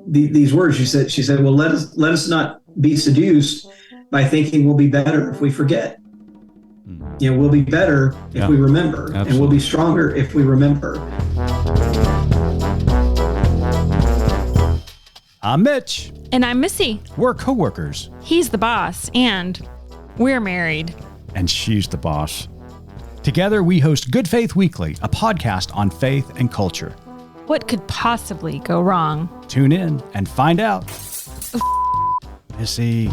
these words. She said, well, let us not be seduced by thinking we'll be better if we forget. We'll be better if we remember. Absolutely. And we'll be stronger if we remember. I'm Mitch. And I'm Missy. We're co-workers. He's the boss, and we're married. And she's the boss. Together, we host Good Faith Weekly, a podcast on faith and culture. What could possibly go wrong? Tune in and find out. Missy.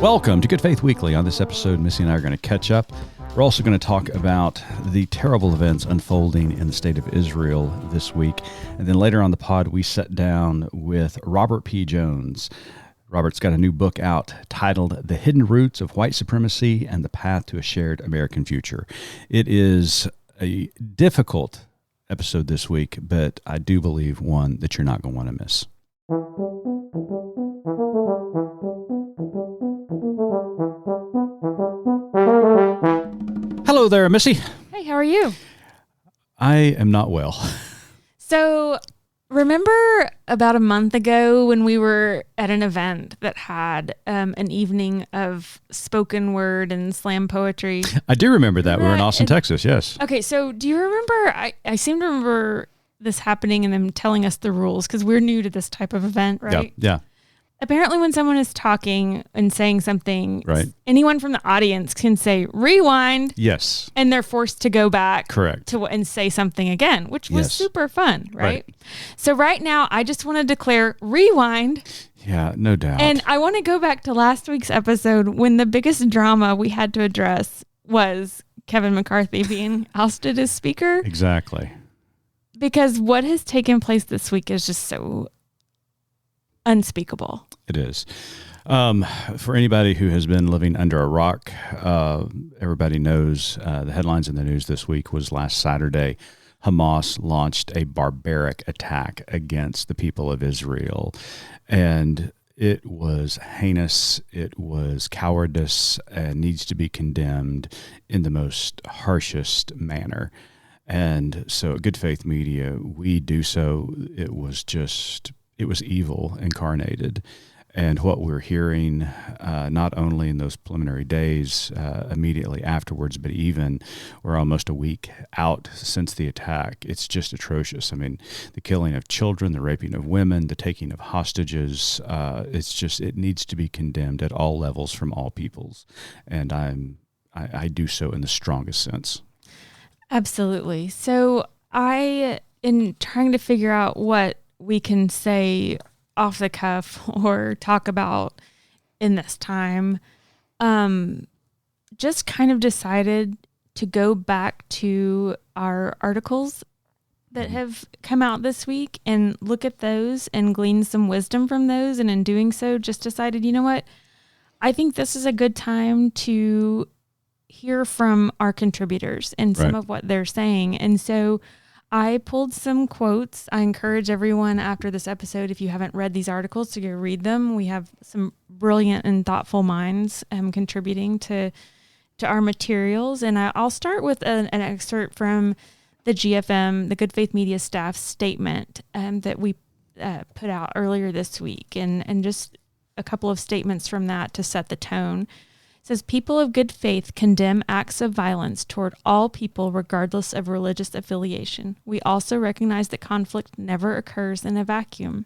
Welcome to Good Faith Weekly. On this episode, Missy and I are going to catch up. We're also going to talk about the terrible events unfolding in the state of Israel this week. And then later on the pod, we sat down with Robert P. Jones. Robert's got a new book out titled The Hidden Roots of White Supremacy and the Path to a Shared American Future. It is a difficult episode this week, but I do believe one that you're not going to want to miss. Hello there, Missy. Hey, how are you? I am not well. So, remember about a month ago when we were at an event that had an evening of spoken word and slam poetry? I do remember that. We were in Austin, Texas, yes. Okay, so do you remember, I seem to remember this happening and them telling us the rules because we're new to this type of event, right? Yeah. Apparently when someone is talking and saying something, right, anyone from the audience can say rewind. Yes. And they're forced to go back. Correct. And say something again, which was super fun, right? So right now, I just want to declare rewind. Yeah, no doubt. And I want to go back to last week's episode when the biggest drama we had to address was Kevin McCarthy being ousted as speaker. Exactly. Because what has taken place this week is just so unspeakable. It is. For anybody who has been living under a rock, everybody knows the headlines in the news this week was last Saturday, Hamas launched a barbaric attack against the people of Israel. And it was heinous, it was cowardice, and needs to be condemned in the most harshest manner. And so at Good Faith Media, we do so. It was evil incarnated. And what we're hearing, not only in those preliminary days immediately afterwards, but even we're almost a week out since the attack, it's just atrocious. I mean, the killing of children, the raping of women, the taking of hostages, it needs to be condemned at all levels from all peoples. And I do so in the strongest sense. Absolutely. So in trying to figure out what we can say off the cuff or talk about in this time, just kind of decided to go back to our articles that have come out this week and look at those and glean some wisdom from those. And in doing so, just decided, you know what? I think this is a good time to hear from our contributors and some of what they're saying. And so I pulled some quotes. I encourage everyone after this episode, if you haven't read these articles, to go read them. We have some brilliant and thoughtful minds contributing to our materials. And I'll start with an excerpt from the GFM, the Good Faith Media staff statement that we put out earlier this week. And just a couple of statements from that to set the tone. It says, people of good faith condemn acts of violence toward all people regardless of religious affiliation. We also recognize that conflict never occurs in a vacuum.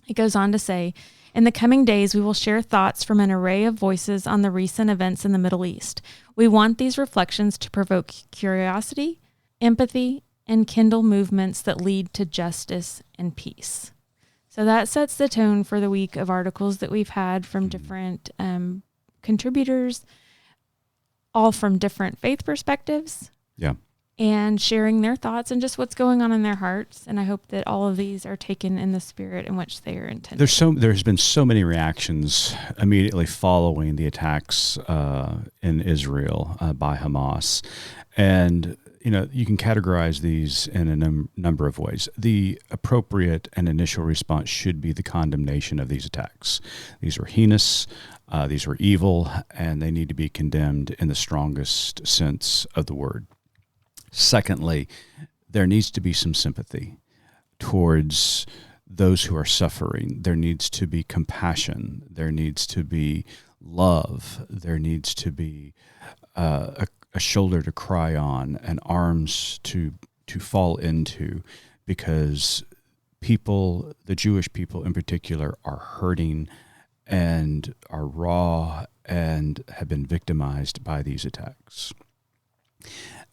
It goes on to say, in the coming days, we will share thoughts from an array of voices on the recent events in the Middle East. We want these reflections to provoke curiosity, empathy, and kindle movements that lead to justice and peace. So that sets the tone for the week of articles that we've had from different contributors, all from different faith perspectives. Yeah. And sharing their thoughts and just what's going on in their hearts. And I hope that all of these are taken in the spirit in which they are intended. There's been so many reactions immediately following the attacks in Israel by Hamas. And, you can categorize these in a number of ways. The appropriate and initial response should be the condemnation of these attacks. These are heinous. These were evil, and they need to be condemned in the strongest sense of the word. Secondly, there needs to be some sympathy towards those who are suffering. There needs to be compassion. There needs to be love. There needs to be a shoulder to cry on and arms to fall into, because people, the Jewish people in particular, are hurting and are raw and have been victimized by these attacks.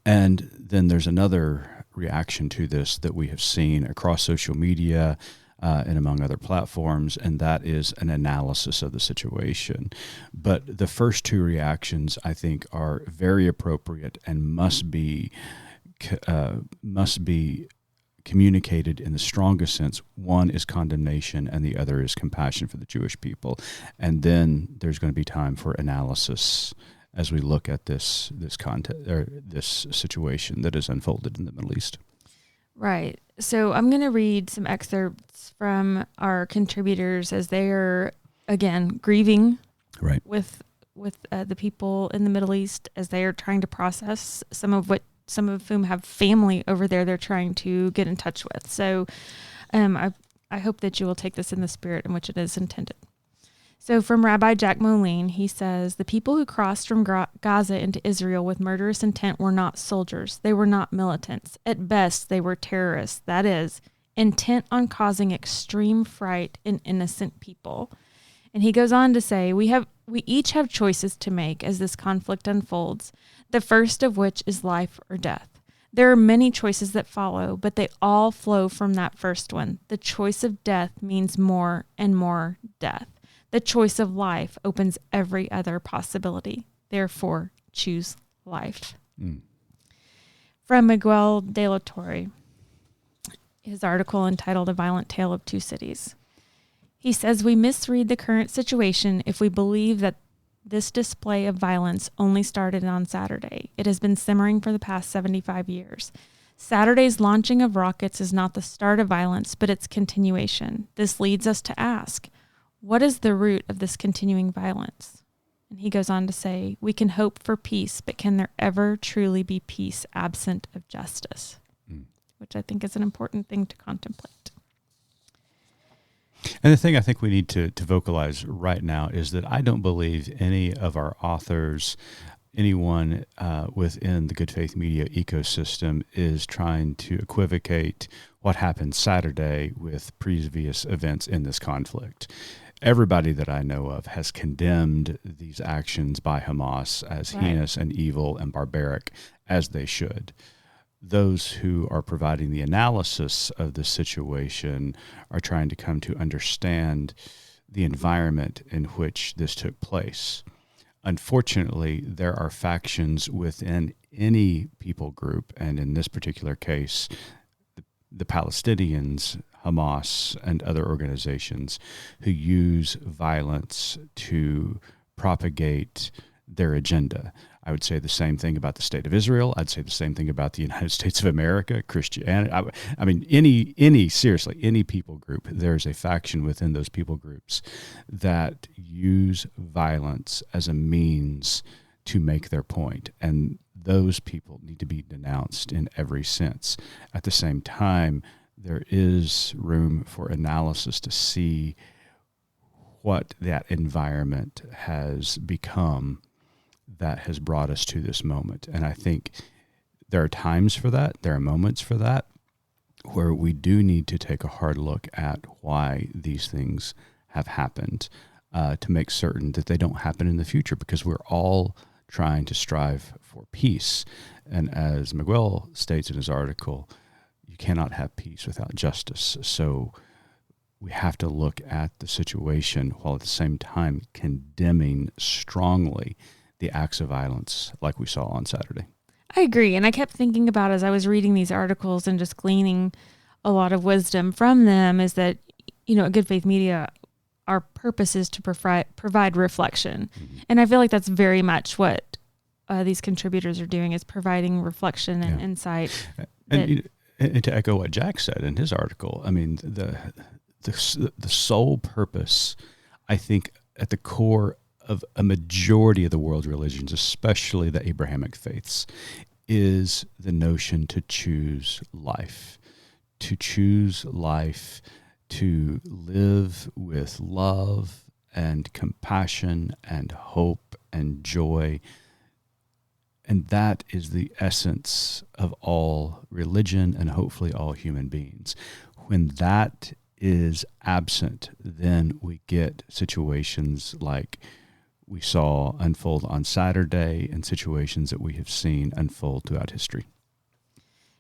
And then there's another reaction to this that we have seen across social media and among other platforms, and that is an analysis of the situation. But the first two reactions, I think, are very appropriate and must be communicated in the strongest sense. One is condemnation, and the other is compassion for the Jewish people. And then there's going to be time for analysis as we look at this content or this situation that is unfolded in the Middle East. Right. So I'm going to read some excerpts from our contributors as they are, again, grieving with the people in the Middle East as they are trying to process some of whom have family over there they're trying to get in touch with. So I hope that you will take this in the spirit in which it is intended. So from Rabbi Jack Moline, he says, the people who crossed from Gaza into Israel with murderous intent were not soldiers. They were not militants. At best, they were terrorists. That is, intent on causing extreme fright in innocent people. And he goes on to say, we each have choices to make as this conflict unfolds, the first of which is life or death. There are many choices that follow, but they all flow from that first one. The choice of death means more and more death. The choice of life opens every other possibility. Therefore, choose life. From Miguel de la Torre, his article entitled A Violent Tale of Two Cities. He says, we misread the current situation if we believe that this display of violence only started on Saturday. It has been simmering for the past 75 years. Saturday's launching of rockets is not the start of violence, but its continuation. This leads us to ask, what is the root of this continuing violence? And he goes on to say, we can hope for peace, but can there ever truly be peace absent of justice? Which I think is an important thing to contemplate. And the thing I think we need to vocalize right now is that I don't believe any of our authors, anyone within the Good Faith Media ecosystem is trying to equivocate what happened Saturday with previous events in this conflict. Everybody that I know of has condemned these actions by Hamas as heinous and evil and barbaric, as they should. Those who are providing the analysis of the situation are trying to come to understand the environment in which this took place. Unfortunately, there are factions within any people group, and in this particular case, the Palestinians, Hamas, and other organizations who use violence to propagate their agenda. I would say the same thing about the state of Israel. I'd say the same thing about the United States of America, Christianity. I mean, any people group, there's a faction within those people groups that use violence as a means to make their point. And those people need to be denounced in every sense. At the same time, there is room for analysis to see what that environment has become that has brought us to this moment. And I think there are times for that, there are moments for that, where we do need to take a hard look at why these things have happened to make certain that they don't happen in the future, because we're all trying to strive for peace. And as Miguel states in his article, you cannot have peace without justice. So we have to look at the situation while at the same time condemning strongly the acts of violence like we saw on Saturday. I agree. And I kept thinking about, as I was reading these articles and just gleaning a lot of wisdom from them, is that, at Good Faith Media, our purpose is to provide reflection. Mm-hmm. And I feel like that's very much what these contributors are doing, is providing reflection and insight. And to echo what Jack said in his article, I mean, the sole purpose, I think, at the core of a majority of the world's religions, especially the Abrahamic faiths, is the notion to choose life, to live with love and compassion and hope and joy. And that is the essence of all religion and hopefully all human beings. When that is absent, then we get situations like we saw unfold on Saturday and situations that we have seen unfold throughout history.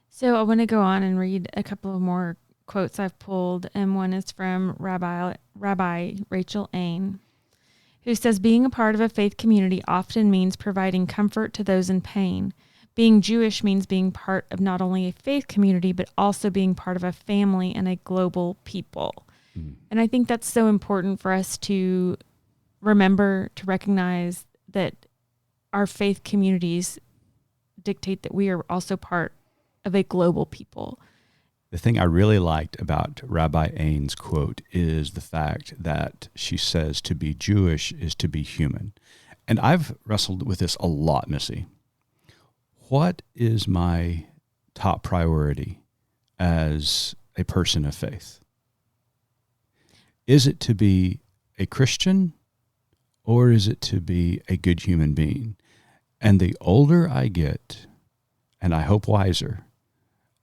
So I want to go on and read a couple of more quotes I've pulled, and one is from Rabbi Rachel Ain, who says, being a part of a faith community often means providing comfort to those in pain. Being Jewish means being part of not only a faith community, but also being part of a family and a global people. Mm. And I think that's so important for us to remember, to recognize that our faith communities dictate that we are also part of a global people. The thing I really liked about Rabbi Ain's quote is the fact that she says to be Jewish is to be human. And I've wrestled with this a lot, Missy. What is my top priority as a person of faith? Is it to be a Christian, or is it to be a good human being? And the older I get, and I hope wiser,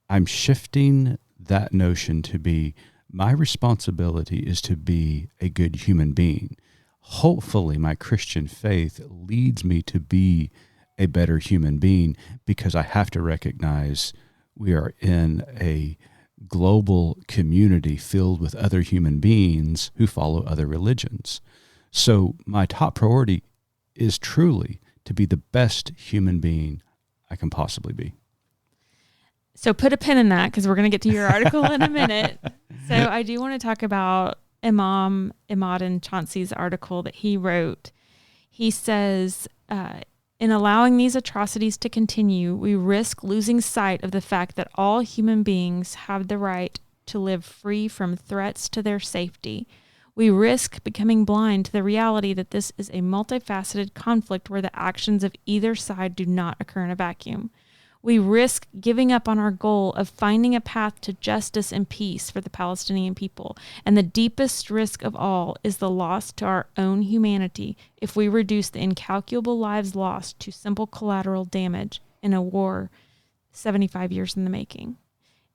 I'm shifting that notion to be my responsibility is to be a good human being. Hopefully my Christian faith leads me to be a better human being, because I have to recognize we are in a global community filled with other human beings who follow other religions. So my top priority is truly to be the best human being I can possibly be. So put a pin in that, because we're going to get to your article in a minute. So I do want to talk about Imad and Chauncey's article that he wrote. He says, in allowing these atrocities to continue, we risk losing sight of the fact that all human beings have the right to live free from threats to their safety. We risk becoming blind to the reality that this is a multifaceted conflict where the actions of either side do not occur in a vacuum. We risk giving up on our goal of finding a path to justice and peace for the Palestinian people. And the deepest risk of all is the loss to our own humanity if we reduce the incalculable lives lost to simple collateral damage in a war 75 years in the making.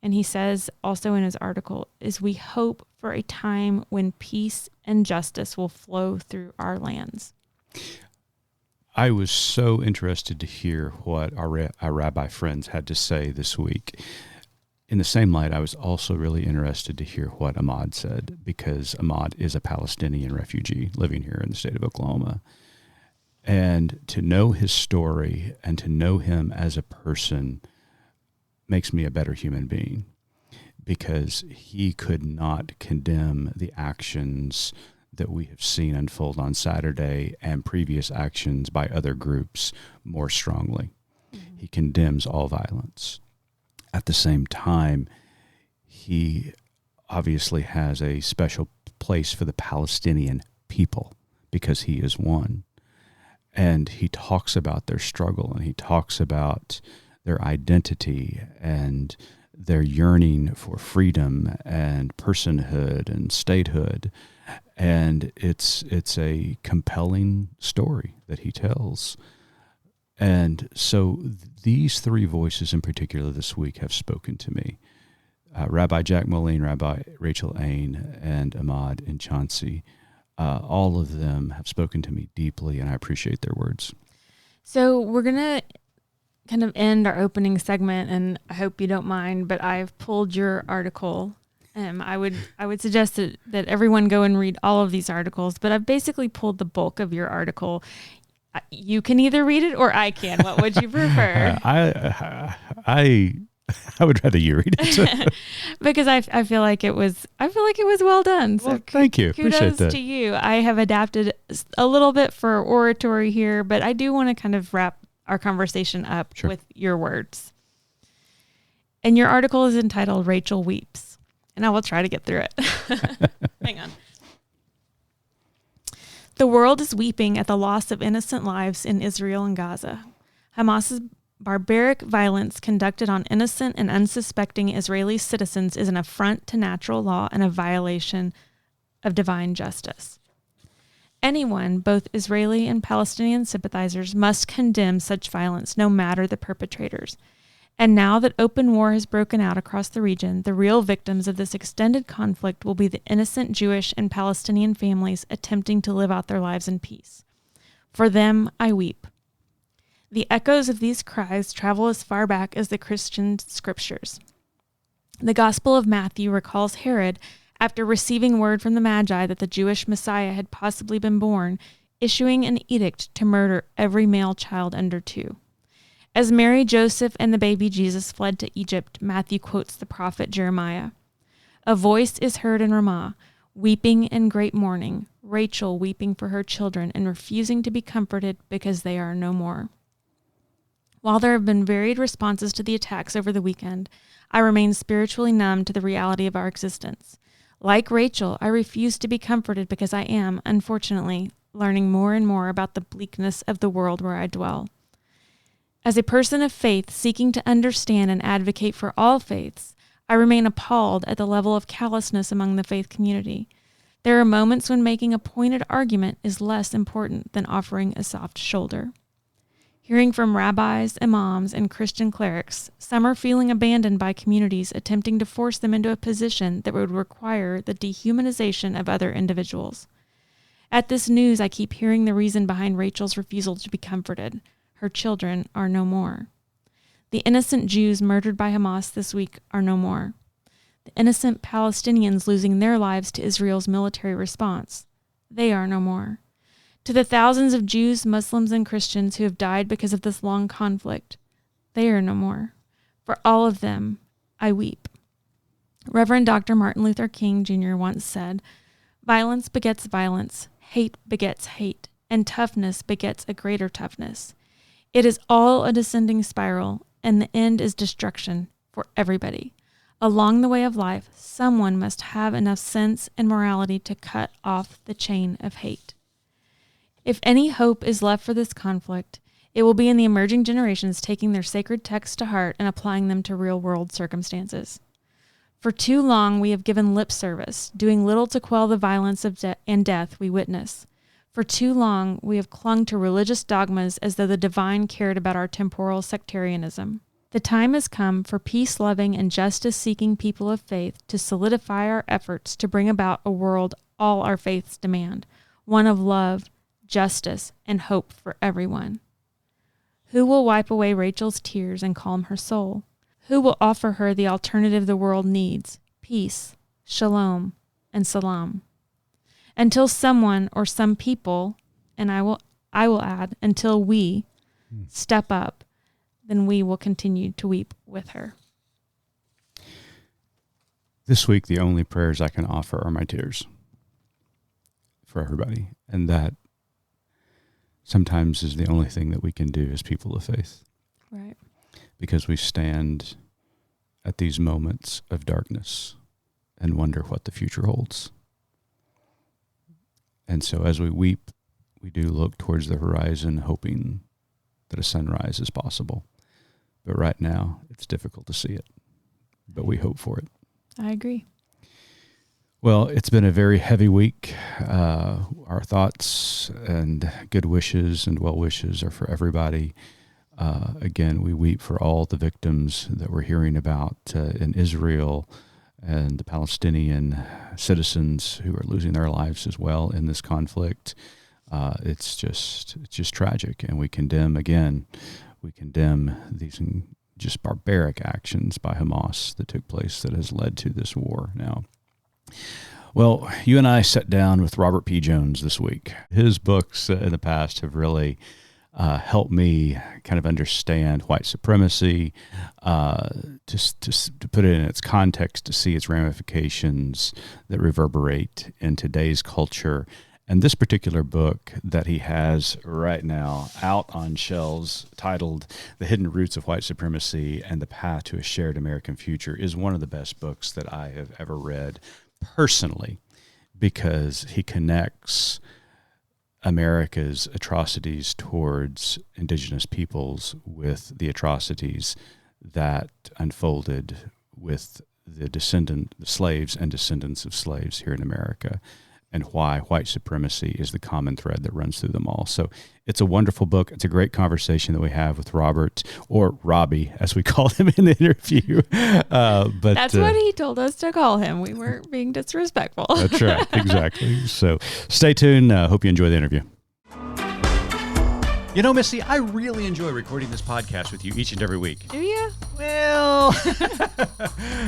And he says also in his article, is we hope for a time when peace and justice will flow through our lands. I was so interested to hear what our rabbi friends had to say this week. In the same light, I was also really interested to hear what Imad said, because Imad is a Palestinian refugee living here in the state of Oklahoma. And to know his story and to know him as a person makes me a better human being, because he could not condemn the actions that we have seen unfold on Saturday and previous actions by other groups more strongly. Mm-hmm. He condemns all violence. At the same time, he obviously has a special place for the Palestinian people because he is one. And he talks about their struggle, and he talks about their identity and their yearning for freedom and personhood and statehood. And it's a compelling story that he tells. And so these three voices in particular this week have spoken to me. Rabbi Jack Moline, Rabbi Rachel Ain, and Imad and Chauncey, all of them have spoken to me deeply, and I appreciate their words. So we're going to kind of end our opening segment, and I hope you don't mind, but I've pulled your article. I would suggest that everyone go and read all of these articles, but I've basically pulled the bulk of your article. You can either read it or I can. What would you prefer? I would rather you read it. Because I feel like it was well done. So well, thank you. Kudos to you. I have adapted a little bit for oratory here, but I do want to kind of wrap our conversation up with your words. And your article is entitled Rachel Weeps. And I will try to get through it. Hang on. The world is weeping at the loss of innocent lives in Israel and Gaza. Hamas's barbaric violence conducted on innocent and unsuspecting Israeli citizens is an affront to natural law and a violation of divine justice. Anyone, both Israeli and Palestinian sympathizers, must condemn such violence, no matter the perpetrators. And now that open war has broken out across the region, the real victims of this extended conflict will be the innocent Jewish and Palestinian families attempting to live out their lives in peace. For them, I weep. The echoes of these cries travel as far back as the Christian scriptures. The Gospel of Matthew recalls Herod, after receiving word from the Magi that the Jewish Messiah had possibly been born, issuing an edict to murder every male child under 2. As Mary, Joseph, and the baby Jesus fled to Egypt, Matthew quotes the prophet Jeremiah. A voice is heard in Ramah, weeping in great mourning, Rachel weeping for her children and refusing to be comforted because they are no more. While there have been varied responses to the attacks over the weekend, I remain spiritually numb to the reality of our existence. Like Rachel, I refuse to be comforted because I am, unfortunately, learning more and more about the bleakness of the world where I dwell. As a person of faith seeking to understand and advocate for all faiths, I remain appalled at the level of callousness among the faith community. There are moments when making a pointed argument is less important than offering a soft shoulder. Hearing from rabbis, imams, and Christian clerics, some are feeling abandoned by communities attempting to force them into a position that would require the dehumanization of other individuals. At this news, I keep hearing the reason behind Rachel's refusal to be comforted. Her children are no more. The innocent Jews murdered by Hamas this week are no more. The innocent Palestinians losing their lives to Israel's military response, they are no more. To the thousands of Jews, Muslims, and Christians who have died because of this long conflict, they are no more. For all of them, I weep. Reverend Dr. Martin Luther King Jr. once said, "Violence begets violence, hate begets hate, and toughness begets a greater toughness. It is all a descending spiral, and the end is destruction for everybody. Along the way of life, someone must have enough sense and morality to cut off the chain of hate." If any hope is left for this conflict, it will be in the emerging generations taking their sacred texts to heart and applying them to real-world circumstances. For too long, we have given lip service, doing little to quell the violence and death we witness. For too long, we have clung to religious dogmas as though the divine cared about our temporal sectarianism. The time has come for peace-loving and justice-seeking people of faith to solidify our efforts to bring about a world all our faiths demand, one of love, justice, and hope for everyone. Who will wipe away Rachel's tears and calm her soul? Who will offer her the alternative the world needs, peace, shalom, and salam? Until someone or some people, and I will add, until we step up, then we will continue to weep with her. This week, the only prayers I can offer are my tears for everybody. And that sometimes is the only thing that we can do as people of faith. Right. Because we stand at these moments of darkness and wonder what the future holds. And so as we weep, we do look towards the horizon, hoping that a sunrise is possible. But right now, it's difficult to see it. But we hope for it. I agree. Well, it's been a very heavy week. Our thoughts and good wishes and well wishes are for everybody. Again, we weep for all the victims that we're hearing about in Israel and the Palestinian citizens who are losing their lives as well in this conflict. It's just tragic, and we condemn these just barbaric actions by Hamas that took place that has led to this war now. Well, you and I sat down with Robert P. Jones this week. His books in the past have really helped me kind of understand white supremacy, to put it in its context, to see its ramifications that reverberate in today's culture. And this particular book that he has right now out on shelves, titled The Hidden Roots of White Supremacy and the Path to a Shared American Future, is one of the best books that I have ever read personally, because he connects America's atrocities towards indigenous peoples with the atrocities that unfolded with the slaves and descendants of slaves here in America, and why white supremacy is the common thread that runs through them all. So it's a wonderful book. It's a great conversation that we have with Robert, or Robbie, as we called him in the interview. But that's what he told us to call him. We weren't being disrespectful. That's right. Exactly. So stay tuned. Hope you enjoy the interview. You know, Missy, I really enjoy recording this podcast with you each and every week. Do you? Well,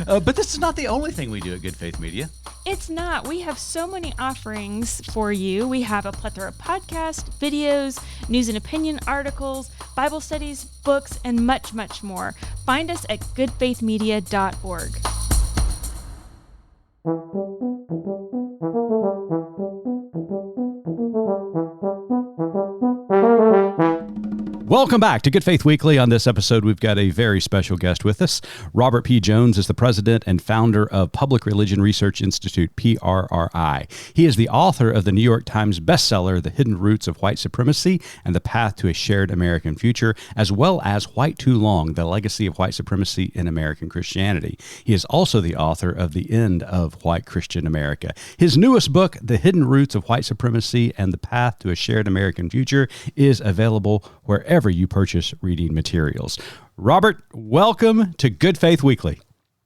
but this is not the only thing we do at Good Faith Media. It's not. We have so many offerings for you. We have a plethora of podcasts, videos, news and opinion articles, Bible studies, books, and much, much more. Find us at goodfaithmedia.org. Welcome back to Good Faith Weekly. On this episode, we've got a very special guest with us. Robert P. Jones is the president and founder of Public Religion Research Institute, PRRI. He is the author of the New York Times bestseller, The Hidden Roots of White Supremacy and the Path to a Shared American Future, as well as White Too Long, The Legacy of White Supremacy in American Christianity. He is also the author of The End of White Christian America. His newest book, The Hidden Roots of White Supremacy and the Path to a Shared American Future, is available wherever you purchase reading materials. Robert, welcome to Good Faith Weekly.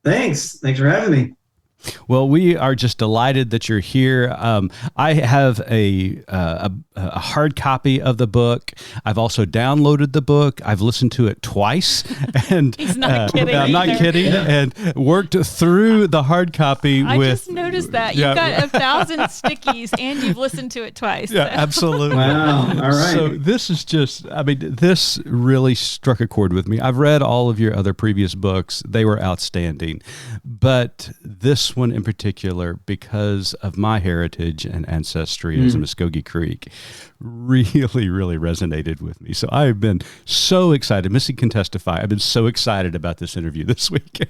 Thanks for having me. Well, we are just delighted that you're here. I have a hard copy of the book. I've also downloaded the book. I've listened to it twice, and he's not kidding. I'm not kidding. And worked through the hard copy. I just noticed that you've got 1,000 stickies, and you've listened to it twice. Yeah, absolutely. Wow. All right. So this is just, this really struck a chord with me. I've read all of your other previous books. They were outstanding. But this one in particular, because of my heritage and ancestry as a Muskogee Creek, really, really resonated with me. So I've been so excited. Missy can testify. I've been so excited about this interview this week.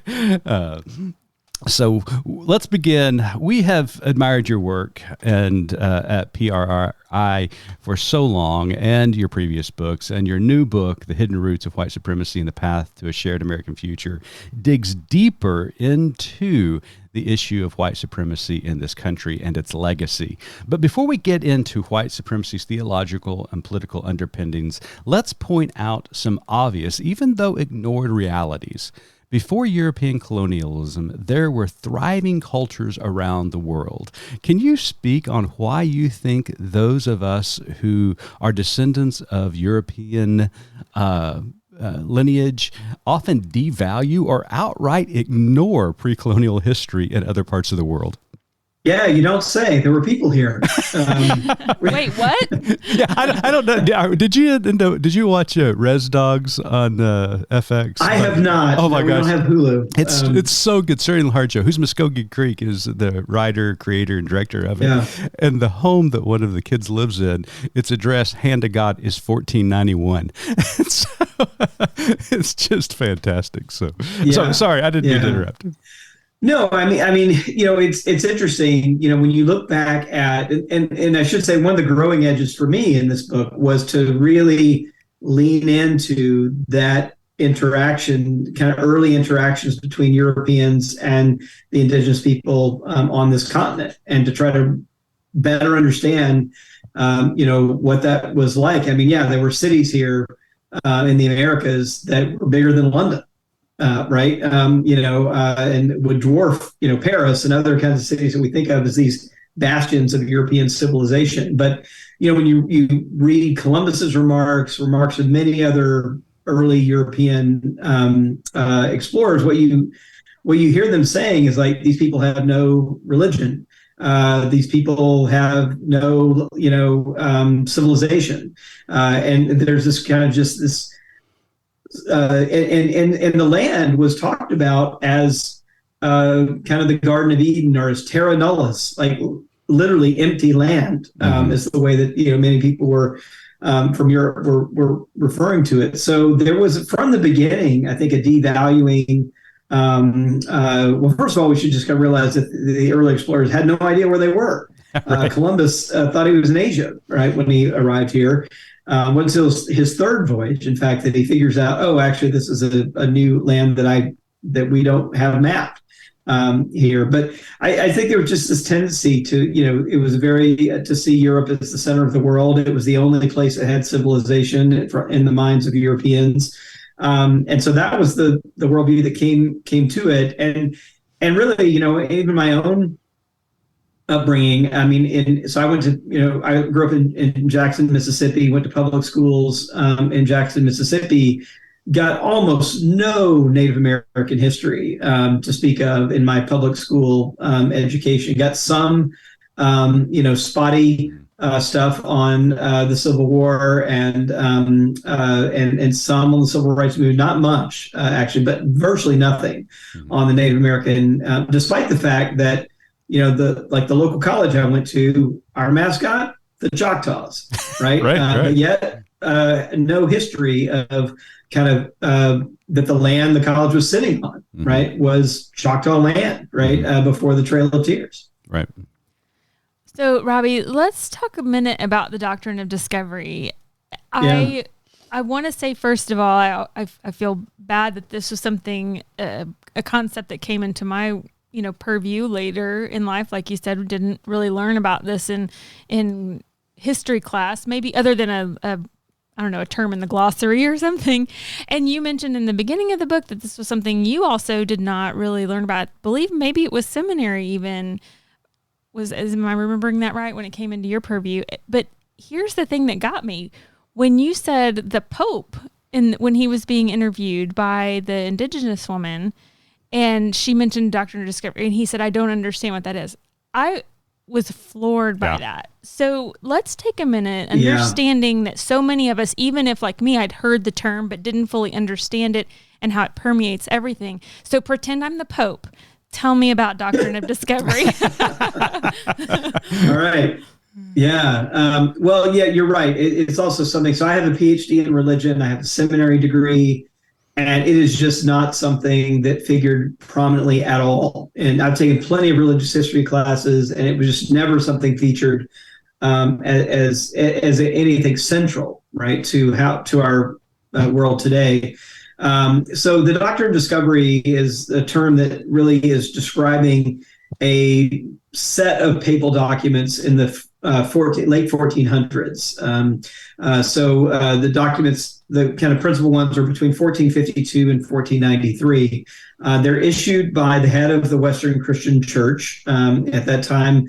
So let's begin. We have admired your work and at PRRI for so long, and your previous books, and your new book, The Hidden Roots of White Supremacy and the Path to a Shared American Future, digs deeper into the issue of white supremacy in this country and its legacy. But before we get into white supremacy's theological and political underpinnings, let's point out some obvious, even though ignored, realities. Before European colonialism, there were thriving cultures around the world. Can you speak on why you think those of us who are descendants of European lineage often devalue or outright ignore pre-colonial history in other parts of the world? Yeah, you don't say. There were people here. Wait, what? Yeah, I don't know. Did you watch Res Dogs on FX? I have not. Oh my gosh, we don't have Hulu. It's so good. Sterling Harjo, who's Muskogee Creek, is the writer, creator, and director of it. Yeah. And the home that one of the kids lives in, its address, hand to God, is 1491. So, it's just fantastic. So sorry, I didn't mean to interrupt. No, I mean, it's interesting, when you look back at, and I should say one of the growing edges for me in this book was to really lean into that interaction, kind of early interactions between Europeans and the indigenous people on this continent, and to try to better understand, what that was like. I mean, there were cities here in the Americas that were bigger than London. Right. And would dwarf, Paris and other kinds of cities that we think of as these bastions of European civilization. But, when you read Columbus's remarks of many other early European explorers, what you hear them saying is like, these people have no religion. These people have no, civilization. And there's this kind of just this, and the land was talked about as kind of the Garden of Eden, or as terra nullis, like literally empty land, is the way that many people were from Europe were referring to it. So there was, from the beginning, I think, a devaluing. Well, first of all, we should just kind of realize that the early explorers had no idea where they were. Columbus thought he was in Asia, right, when he arrived here. Went until his third voyage, in fact, that he figures out, oh, actually, this is a new land that we don't have mapped here. But I think there was just this tendency to, it was to see Europe as the center of the world. It was the only place that had civilization in the minds of Europeans. And so that was the worldview that came to it. And really, even my own upbringing. I mean, so I went to, I grew up in Jackson, Mississippi, went to public schools in Jackson, Mississippi, got almost no Native American history to speak of in my public school education. Got some, spotty stuff on the Civil War and some on the Civil Rights Movement. Not much, actually, but virtually nothing on the Native American, despite the fact that the local college I went to, our mascot, the Choctaws, right? Right. But yet, no history of kind of that the land the college was sitting on, right, was Choctaw land, right, before the Trail of Tears. Right. So, Robbie, let's talk a minute about the doctrine of discovery. I want to say, first of all, I feel bad that this was something, a concept that came into my purview later in life. Like you said, we didn't really learn about this in history class, maybe other than a term in the glossary or something. And you mentioned in the beginning of the book that this was something you also did not really learn about. I believe maybe it was seminary even. Am I remembering that right when it came into your purview? But here's the thing that got me. When you said the Pope, when he was being interviewed by the indigenous woman, and she mentioned doctrine of discovery, and he said, I don't understand what that is. I was floored by that. So let's take a minute understanding that so many of us, even if like me, I'd heard the term but didn't fully understand it and how it permeates everything. So pretend I'm the Pope. Tell me about doctrine of discovery. All right. Yeah. Well, yeah, you're right. It's also something. So I have a PhD in religion. I have a seminary degree. And it is just not something that figured prominently at all. And I've taken plenty of religious history classes, and it was just never something featured as anything central, right, to our world today. So the doctrine of discovery is a term that really is describing a set of papal documents in the late 1400s. So the documents, the kind of principal ones, are between 1452 and 1493. They're issued by the head of the Western Christian Church. At that time,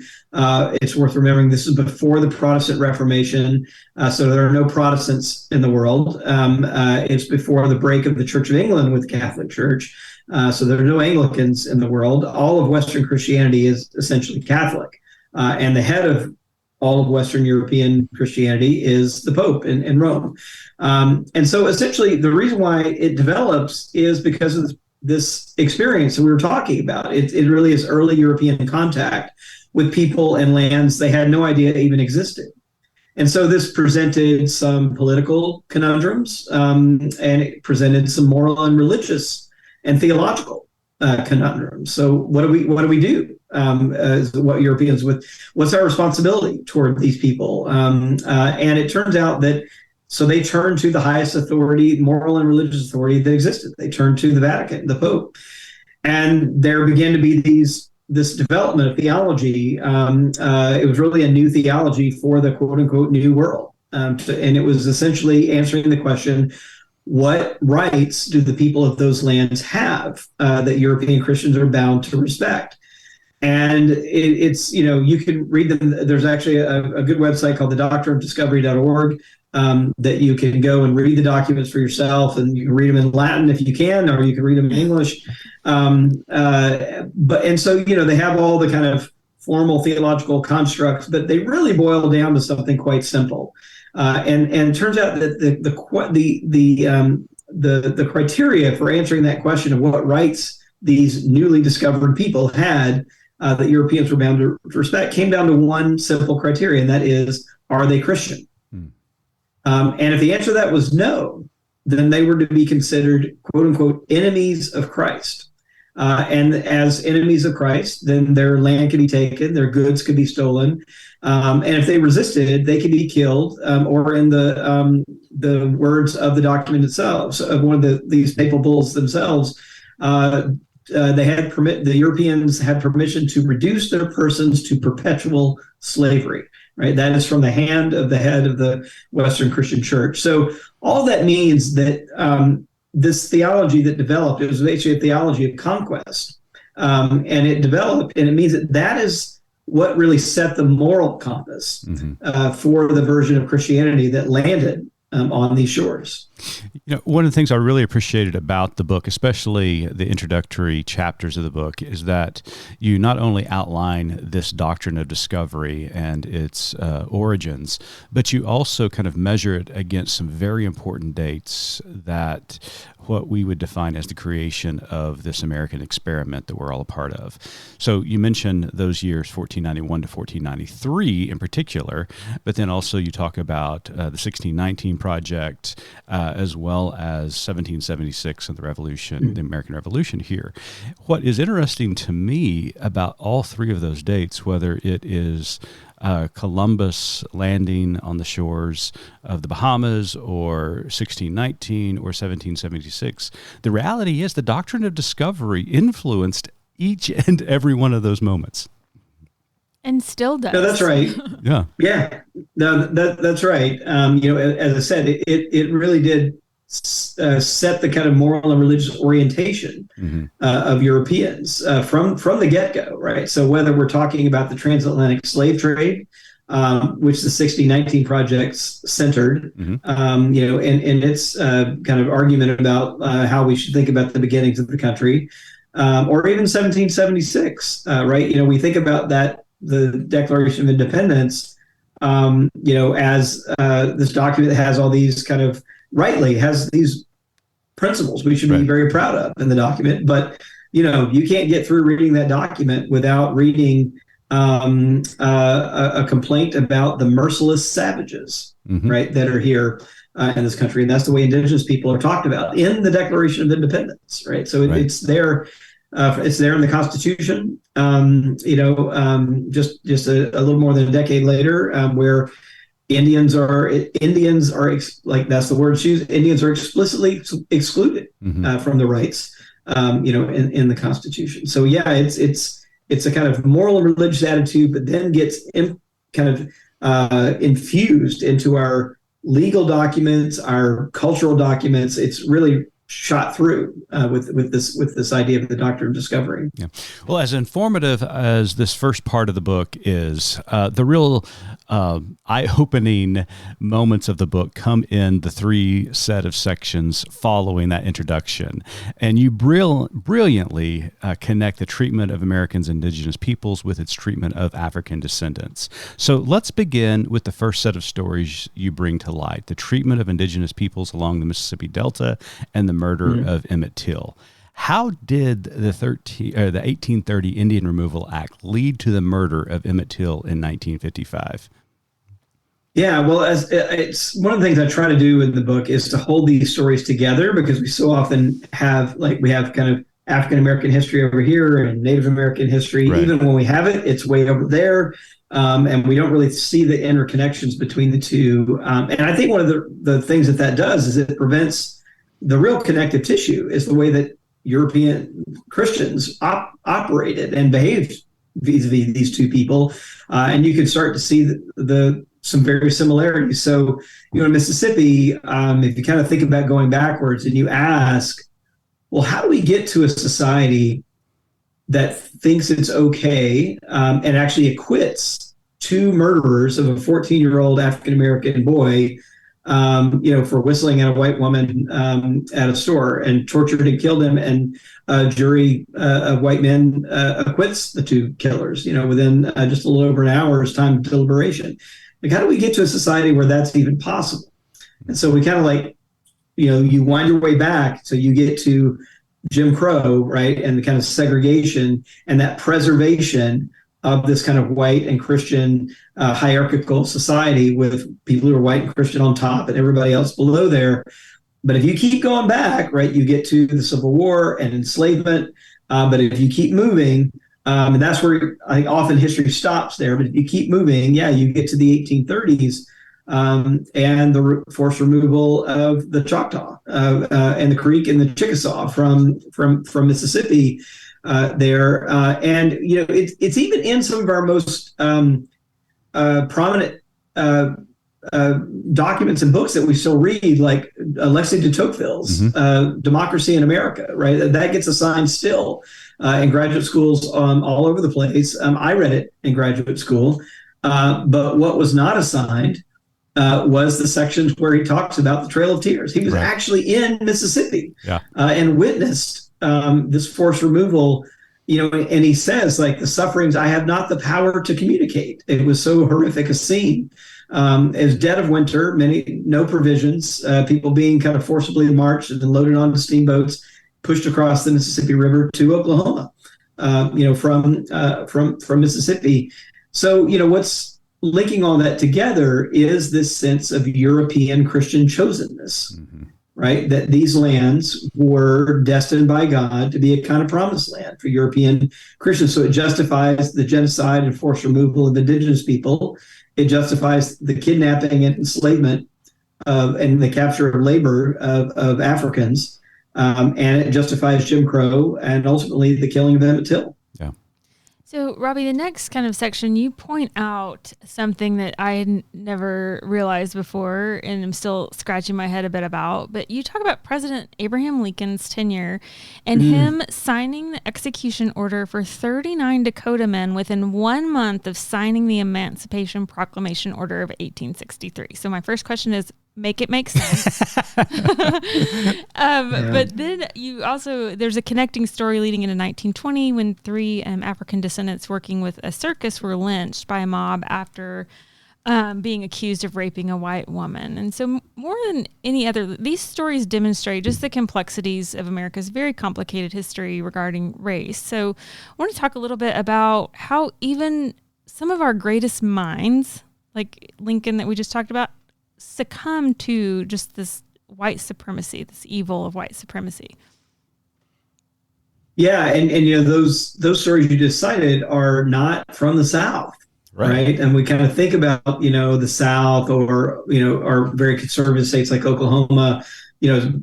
it's worth remembering this is before the Protestant Reformation, so there are no Protestants in the world. It's before the break of the Church of England with the Catholic Church, so there are no Anglicans in the world. All of Western Christianity is essentially Catholic, and the head of all of Western European Christianity is the Pope in Rome. And so essentially the reason why it develops is because of this experience that we were talking about. It really is early European contact with people and lands they had no idea even existed. And so this presented some political conundrums, and it presented some moral and religious and theological conundrums. So what do we do? As what Europeans what's our responsibility toward these people? And it turns out that so they turned to the highest authority, moral and religious authority that existed. They turned to the Vatican, the Pope, and there began to be this development of theology. It was really a new theology for the quote unquote new world, and it was essentially answering the question: what rights do the people of those lands have that European Christians are bound to respect? And it's, you can read them. There's actually a good website called thedoctrineofdiscovery.org that you can go and read the documents for yourself, and you can read them in Latin if you can, or you can read them in English. So they have all the kind of formal theological constructs, but they really boil down to something quite simple. And it turns out that the criteria for answering that question of what rights these newly discovered people had that Europeans were bound to respect came down to one simple criteria, and that is, are they Christian? And if the answer to that was no, then they were to be considered, quote unquote, enemies of Christ. and as enemies of Christ, then their land could be taken, their goods could be stolen, and if they resisted, they could be killed, or in the words of the document itself, of one of these papal bulls themselves, the Europeans had permission to reduce their persons to perpetual slavery. Right, that is from the hand of the head of the Western Christian Church. So all that means that this theology that developed, it was basically a theology of conquest, and it developed, and it means that is what really set the moral compass for the version of Christianity that landed on these shores. One of the things I really appreciated about the book, especially the introductory chapters of the book, is that you not only outline this doctrine of discovery and its origins, but you also kind of measure it against some very important dates that what we would define as the creation of this American experiment that we're all a part of. So you mentioned those years, 1491 to 1493 in particular, but then also you talk about the 1619 Project, as well as 1776 and the Revolution, the American Revolution here. What is interesting to me about all three of those dates, whether it is Columbus landing on the shores of the Bahamas, or 1619 or 1776, the reality is the doctrine of discovery influenced each and every one of those moments. And still does. No, that's right. Yeah. No, that's right. As I said, it really did set the kind of moral and religious orientation of Europeans from the get-go, right? So whether we're talking about the transatlantic slave trade, which the 1619 Project centered, and its kind of argument about how we should think about the beginnings of the country, or even 1776, right? We think about the Declaration of Independence, as this document that has all these kind of, rightly has these principles we should be very proud of in the document. But, you can't get through reading that document without reading a complaint about the merciless savages, right, that are here in this country. And that's the way indigenous people are talked about in the Declaration of Independence, right? So it's there. It's there in the Constitution, just a little more than a decade later, where Indians are like, that's the word used. Indians are explicitly excluded from the rights, in the Constitution. So yeah, it's a kind of moral and religious attitude, but then gets infused into our legal documents, our cultural documents. It's really shot through with this idea of the doctrine of discovery. Yeah. Well, as informative as this first part of the book is, the real eye-opening moments of the book come in the three set of sections following that introduction. And you brilliantly connect the treatment of Americans' indigenous peoples with its treatment of African descendants. So let's begin with the first set of stories you bring to light, the treatment of indigenous peoples along the Mississippi Delta and the murder of Emmett Till. How did the 1830 Indian Removal Act lead to the murder of Emmett Till in 1955? Yeah, well, it's one of the things I try to do in the book is to hold these stories together, because we so often have kind of African American history over here and Native American history. Right. Even when we have it, it's way over there, and we don't really see the interconnections between the two. And I think one of the things that does is it prevents the real connective tissue, is the way that European Christians operated and behaved vis-a-vis these two people, and you can start to see some very similarities. So, in Mississippi, if you kind of think about going backwards and you ask, well, how do we get to a society that thinks it's okay and actually acquits two murderers of a 14-year-old African-American boy, for whistling at a white woman at a store, and tortured and killed him, and a jury of white men acquits the two killers, within just a little over an hour's time of deliberation. Like, how do we get to a society where that's even possible? And so we kind of you wind your way back, so you get to Jim Crow, right, and the kind of segregation and that preservation of this kind of white and Christian hierarchical society, with people who are white and Christian on top and everybody else below there. But if you keep going back, right, you get to the Civil War and enslavement, But if you keep moving, and that's where I think often history stops there. But if you keep moving, you get to the 1830s, and the forced removal of the Choctaw and the Creek and the Chickasaw from Mississippi there. And it's even in some of our most prominent documents and books that we still read, like Alexis de Tocqueville's Democracy in America, right? That gets assigned still in graduate schools all over the place. I read it in graduate school, but what was not assigned was the sections where he talks about the Trail of Tears. He was actually in Mississippi and witnessed this forced removal, and he says, like, the sufferings, I have not the power to communicate. It was so horrific a scene. It was dead of winter, no provisions, people being kind of forcibly marched and then loaded onto steamboats, pushed across the Mississippi River to Oklahoma, from Mississippi. So, what's linking all that together is this sense of European Christian chosenness, right? That these lands were destined by God to be a kind of promised land for European Christians. So it justifies the genocide and forced removal of indigenous people. It justifies the kidnapping and enslavement and the capture of labor of Africans. And it justifies Jim Crow and ultimately the killing of Emmett Till. Yeah. So, Robbie, the next kind of section, you point out something that I had never realized before and I'm still scratching my head a bit about, but you talk about President Abraham Lincoln's tenure and him signing the execution order for 39 Dakota men within 1 month of signing the Emancipation Proclamation Order of 1863. So my first question is, make it make sense. But then you also, there's a connecting story leading into 1920 when 3 African descendants working with a circus were lynched by a mob after being accused of raping a white woman. And so more than any other, these stories demonstrate just the complexities of America's very complicated history regarding race. So I want to talk a little bit about how even some of our greatest minds, like Lincoln that we just talked about, succumb to just this white supremacy, this evil of white supremacy. Yeah, and those stories you just cited are not from the South, right? And we kind of think about the South or our very conservative states like Oklahoma,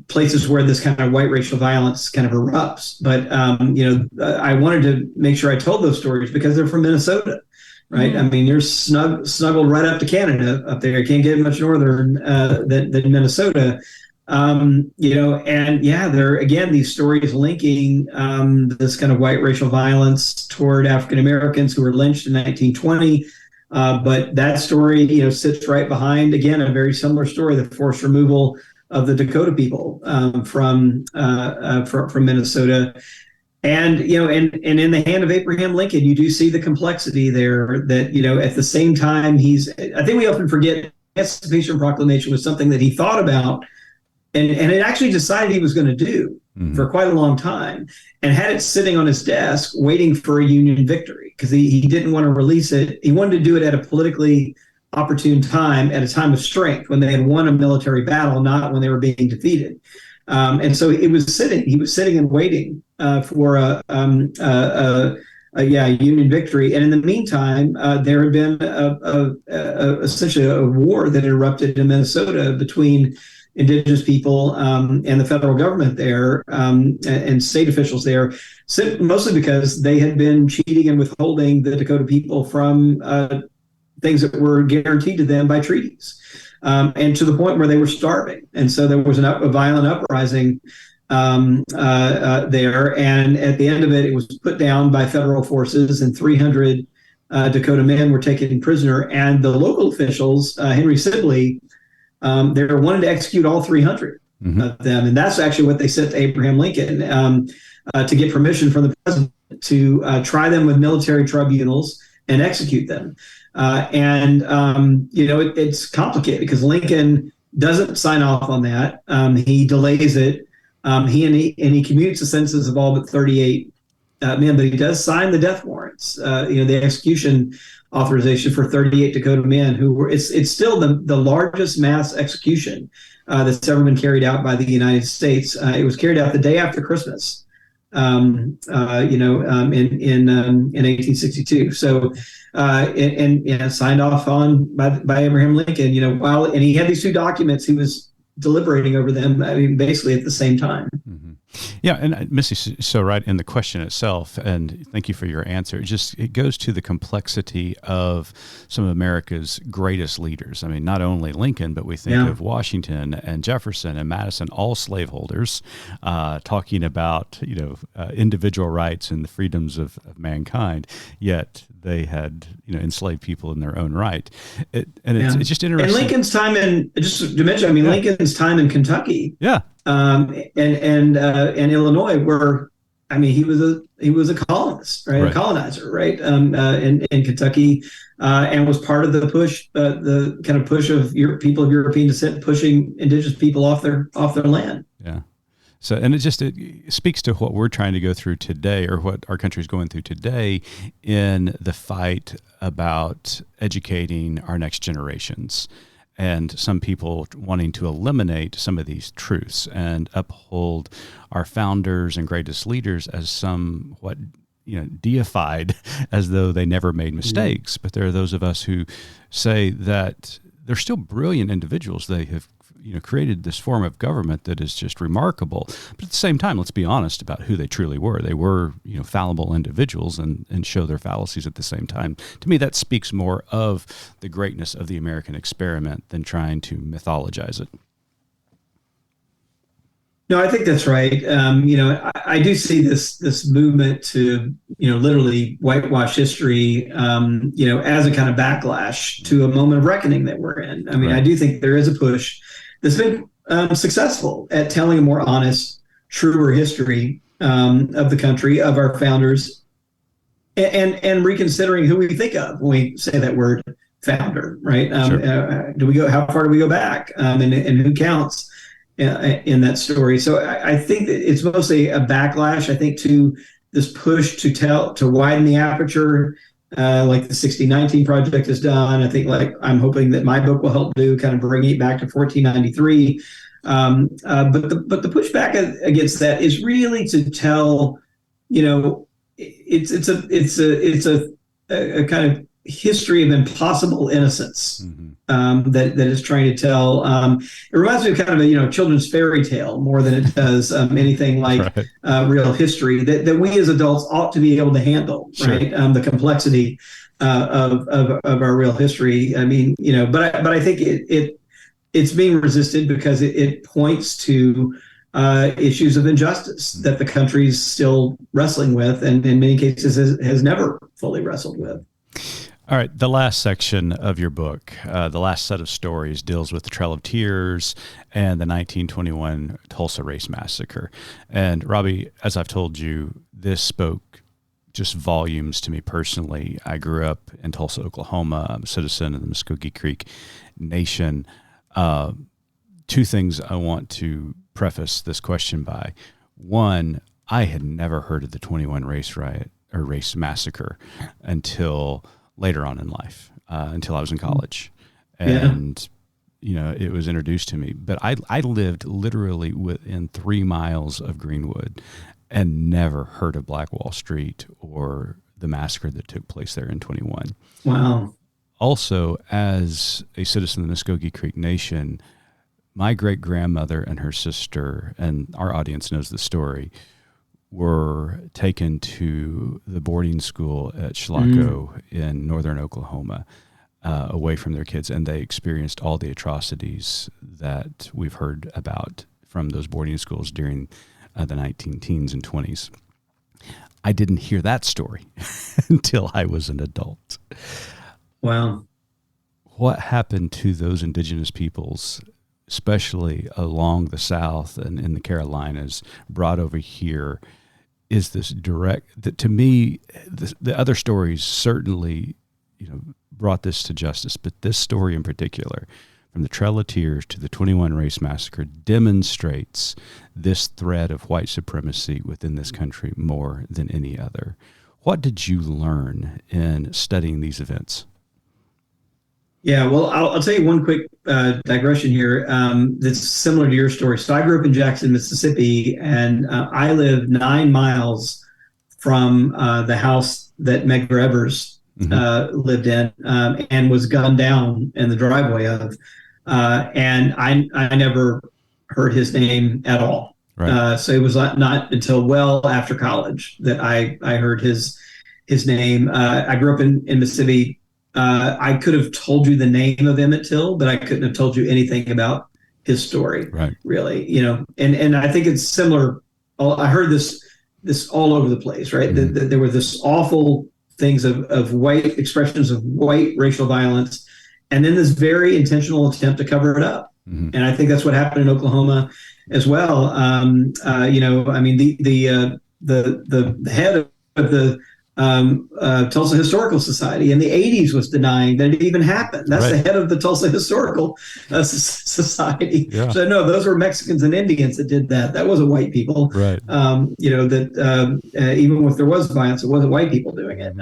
places where this kind of white racial violence kind of erupts. But I wanted to make sure I told those stories because they're from Minnesota. Right. I mean, you're snuggled right up to Canada up there. You can't get much northern than Minnesota. And there again, these stories linking this kind of white racial violence toward African Americans who were lynched in 1920. But that story, sits right behind, again, a very similar story, the forced removal of the Dakota people from Minnesota. And, and in the hand of Abraham Lincoln, you do see the complexity there that, at the same time, I think we often forget the Emancipation Proclamation was something that he thought about and it actually decided he was going to do for quite a long time and had it sitting on his desk waiting for a Union victory because he didn't want to release it. He wanted to do it at a politically opportune time, at a time of strength when they had won a military battle, not when they were being defeated. And so he was sitting and waiting for a Union victory. And in the meantime, there had been essentially a war that erupted in Minnesota between indigenous people and the federal government there and state officials there, mostly because they had been cheating and withholding the Dakota people from things that were guaranteed to them by treaties. And to the point where they were starving. And so there was a violent uprising there. And at the end of it, it was put down by federal forces and 300 Dakota men were taken prisoner. And the local officials, Henry Sibley, they wanted to execute all 300 of them. And that's actually what they sent to Abraham Lincoln to get permission from the president to try them with military tribunals and execute them. It's complicated because Lincoln doesn't sign off on that. He delays it. He commutes the sentences of all but 38 men, but he does sign the death warrants, the execution authorization for 38 Dakota men who were, it's still the largest mass execution that's ever been carried out by the United States. It was carried out the day after Christmas. in 1862. So, signed off on by Abraham Lincoln. And he had these two documents, he was deliberating over them. I mean, basically at the same time. Mm-hmm. Yeah, and Missy, so right in the question itself, and thank you for your answer. It goes to the complexity of some of America's greatest leaders. I mean, not only Lincoln, but we think of Washington and Jefferson and Madison, all slaveholders, talking about individual rights and the freedoms of mankind. Yet they had enslaved people in their own right. It's just interesting. And Lincoln's time Lincoln's time in Kentucky. Yeah. And Illinois, where he was a colonist, right? A colonizer, right? In Kentucky, and was part of the push, the kind of push of people of European descent, pushing indigenous people off their land. Yeah. So, and it speaks to what we're trying to go through today, or what our country is going through today, in the fight about educating our next generations. And some people wanting to eliminate some of these truths and uphold our founders and greatest leaders as somewhat, deified, as though they never made mistakes. But there are those of us who say that they're still brilliant individuals. They have created this form of government that is just remarkable. But at the same time, let's be honest about who they truly were. They were, fallible individuals and show their fallacies at the same time. To me, that speaks more of the greatness of the American experiment than trying to mythologize it. No, I think that's right. I do see this movement to, literally whitewash history, as a kind of backlash to a moment of reckoning that we're in. I do think there is a push that's been successful at telling a more honest, truer history of the country, of our founders, and reconsidering who we think of when we say that word founder, right? Sure. How far do we go back, and who counts in that story? So I think that it's mostly a backlash, I think, to this push to widen the aperture, like the 1619 Project has done. I think, I'm hoping that my book will help do, kind of bring it back to 1493. But the pushback against that is really to tell, it's a kind of history of impossible innocence, that is trying to tell. It reminds me of kind of a children's fairy tale more than it does anything like real history that we as adults ought to be able to handle. Sure. Right, the complexity of our real history. But I think it's being resisted because it points to issues of injustice that the country's still wrestling with, and in many cases has never fully wrestled with. All right, the last section of your book, the last set of stories, deals with the Trail of Tears and the 1921 Tulsa Race Massacre. And Robbie, as I've told you, this spoke just volumes to me personally. I grew up in Tulsa, Oklahoma. I'm a citizen of the Muskogee Creek Nation. Two things I want to preface this question by. One, I had never heard of the 21 race riot or race massacre until later on in life, until I was in college. And, it was introduced to me. But I lived literally within 3 miles of Greenwood and never heard of Black Wall Street or the massacre that took place there in 21. Wow. Also, as a citizen of the Muskogee Creek Nation, my great-grandmother and her sister, and our audience knows the story, were taken to the boarding school at Chilocco in northern Oklahoma, away from their kids, and they experienced all the atrocities that we've heard about from those boarding schools during the 19-teens and 20s. I didn't hear that story until I was an adult. Wow. What happened to those indigenous peoples, especially along the South and in the Carolinas, brought over here? Is this direct? To me, the other stories certainly, brought this to justice, but this story in particular, from the Trail of Tears to the 21 Race Massacre, demonstrates this thread of white supremacy within this country more than any other. What did you learn in studying these events? Yeah, well, I'll tell you one quick digression here that's similar to your story. So I grew up in Jackson, Mississippi, and I live 9 miles from the house that Medgar Evers lived in and was gunned down in the driveway of. And I never heard his name at all. Right. So it was not until well after college that I heard his name. I grew up in Mississippi. I could have told you the name of Emmett Till, but I couldn't have told you anything about his story. Right. Really, and I think it's similar. I heard this all over the place, right? There were this awful things of white expressions of white racial violence, and then this very intentional attempt to cover it up. And I think that's what happened in Oklahoma as well. I mean, the head of the Tulsa Historical Society in the 80s was denying that it even happened. That's the head of the Tulsa Historical Society. Yeah. So no, those were Mexicans and Indians that did that. That wasn't white people. Right. Even if there was violence, it wasn't white people doing it.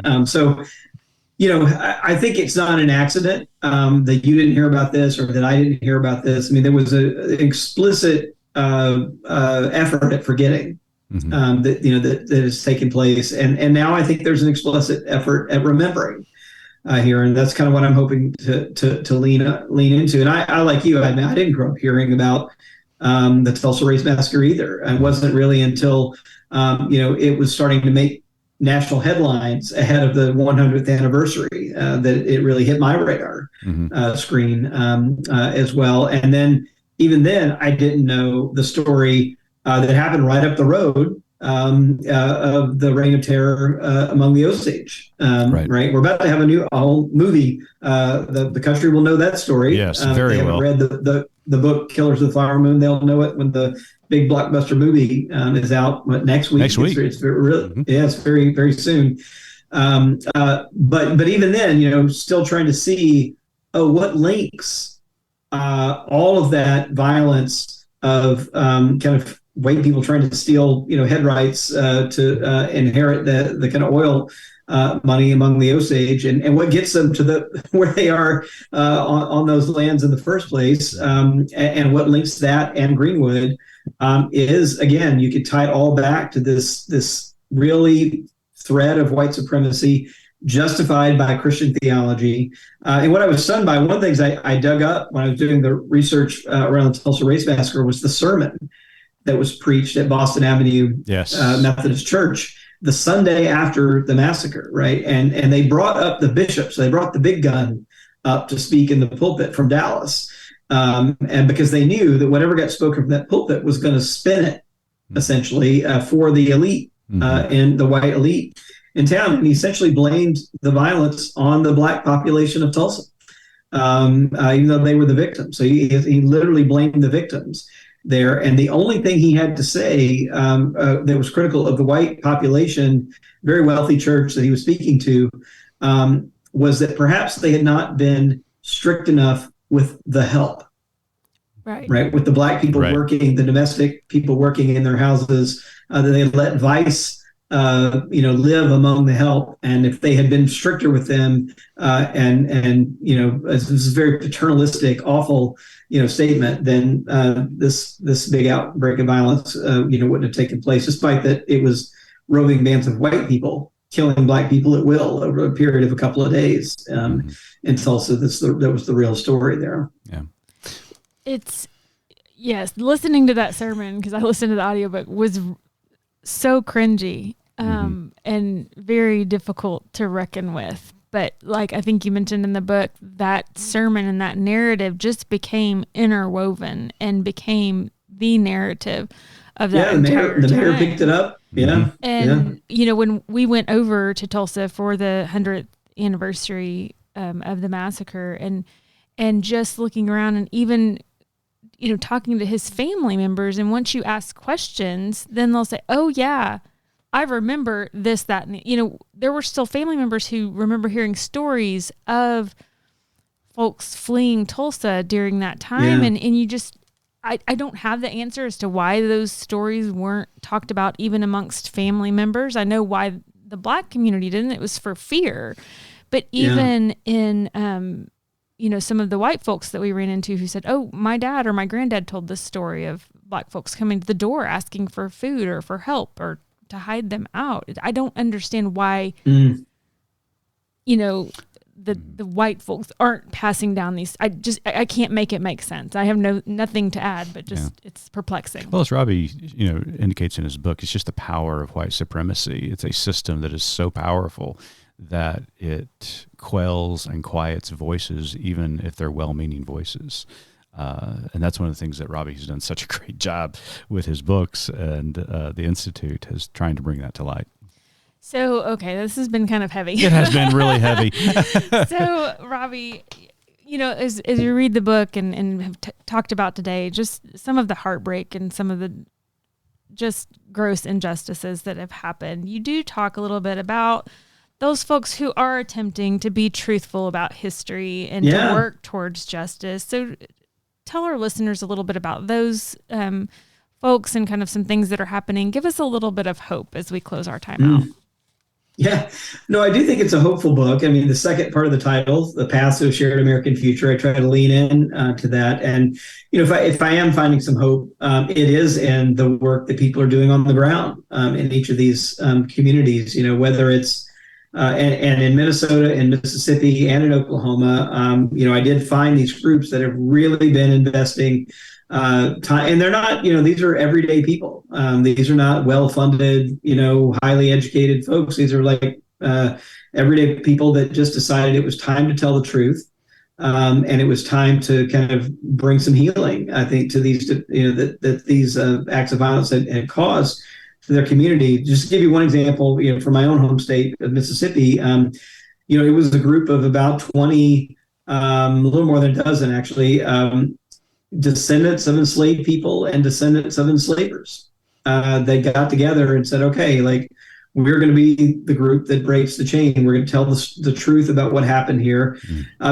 I think it's not an accident that you didn't hear about this or that I didn't hear about this. I mean, there was an explicit effort at forgetting. That has taken place, and now I think there's an explicit effort at remembering here, and that's kind of what I'm hoping to lean into. And I like you, I didn't grow up hearing about the Tulsa Race Massacre either. It wasn't really until it was starting to make national headlines ahead of the 100th anniversary that it really hit my radar screen as well. And then even then, I didn't know the story that happened right up the road of the Reign of Terror among the Osage. Right. We're about to have a whole movie. The country will know that story. Yes, very they well. Read the book Killers of the Flower Moon. They'll know it when the big blockbuster movie is out next week. It's really, it's very, very soon. But even then, still trying to see what links all of that violence of kind of white people trying to steal, head rights to inherit the kind of oil money among the Osage, and what gets them to where they are on those lands in the first place, and what links that and Greenwood is, again, you could tie it all back to this really thread of white supremacy justified by Christian theology. And what I was stunned by, one of the things I dug up when I was doing the research around the Tulsa Race Massacre was the sermon that was preached at Boston Avenue Methodist Church the Sunday after the massacre, right? And they brought up the bishops. They brought the big gun up to speak in the pulpit from Dallas. And because they knew that whatever got spoken from that pulpit was going to spin it, essentially, for the elite and the white elite in town. And he essentially blamed the violence on the black population of Tulsa, even though they were the victims. So he literally blamed the victims there. And the only thing he had to say that was critical of the white population, very wealthy church that he was speaking to, was that perhaps they had not been strict enough with the help. Right. With the black people working, the domestic people working in their houses, that they let vice live among the help. And if they had been stricter with them, this is a very paternalistic, awful, statement, then this big outbreak of violence, wouldn't have taken place, despite that it was roving bands of white people killing black people at will over a period of a couple of days in Tulsa. That was the real story there. Yeah. Listening to that sermon, because I listened to the audiobook, was so cringy and very difficult to reckon with. But like I think you mentioned in the book, that sermon and that narrative just became interwoven and became the narrative of that entire time. The mayor picked it up. Yeah. And, when we went over to Tulsa for the 100th anniversary of the massacre and just looking around and even, talking to his family members. And once you ask questions, then they'll say, oh, yeah, I remember this, that, and there were still family members who remember hearing stories of folks fleeing Tulsa during that time. Yeah. And you just, I don't have the answer as to why those stories weren't talked about even amongst family members. I know why the black community didn't. It was for fear. But even in some of the white folks that we ran into who said, oh, my dad or my granddad told this story of Black folks coming to the door asking for food or for help or to hide them out. I don't understand why, the white folks aren't passing down these. I can't make it make sense. I have nothing to add, but it's perplexing. Well, as Robbie, indicates in his book, it's just the power of white supremacy. It's a system that is so powerful that it quells and quiets voices, even if they're well-meaning voices. And that's one of the things that Robbie has done such a great job with his books, and the Institute is trying to bring that to light. So, okay, this has been kind of heavy. It has been really heavy. So, Robbie, as you read the book and have talked about today, just some of the heartbreak and some of the just gross injustices that have happened, you do talk a little bit about those folks who are attempting to be truthful about history and to work towards justice. So tell our listeners a little bit about those folks and kind of some things that are happening. Give us a little bit of hope as we close our time out. Yeah, no, I do think it's a hopeful book. I mean, the second part of the title, The Path to a Shared American Future, I try to lean in to that. And, if I am finding some hope, it is in the work that people are doing on the ground in each of these communities, whether it's and in Minnesota and Mississippi and in Oklahoma, I did find these groups that have really been investing time, and they're not, these are everyday people. These are not well-funded, highly educated folks. These are like everyday people that just decided it was time to tell the truth. And it was time to kind of bring some healing, I think, to these, that these acts of violence had caused to their community. Just to give you one example, from my own home state of Mississippi, it was a group of about 20, a little more than a dozen actually, descendants of enslaved people and descendants of enslavers. They got together and said, okay, we're going to be the group that breaks the chain. We're going to tell the truth about what happened here.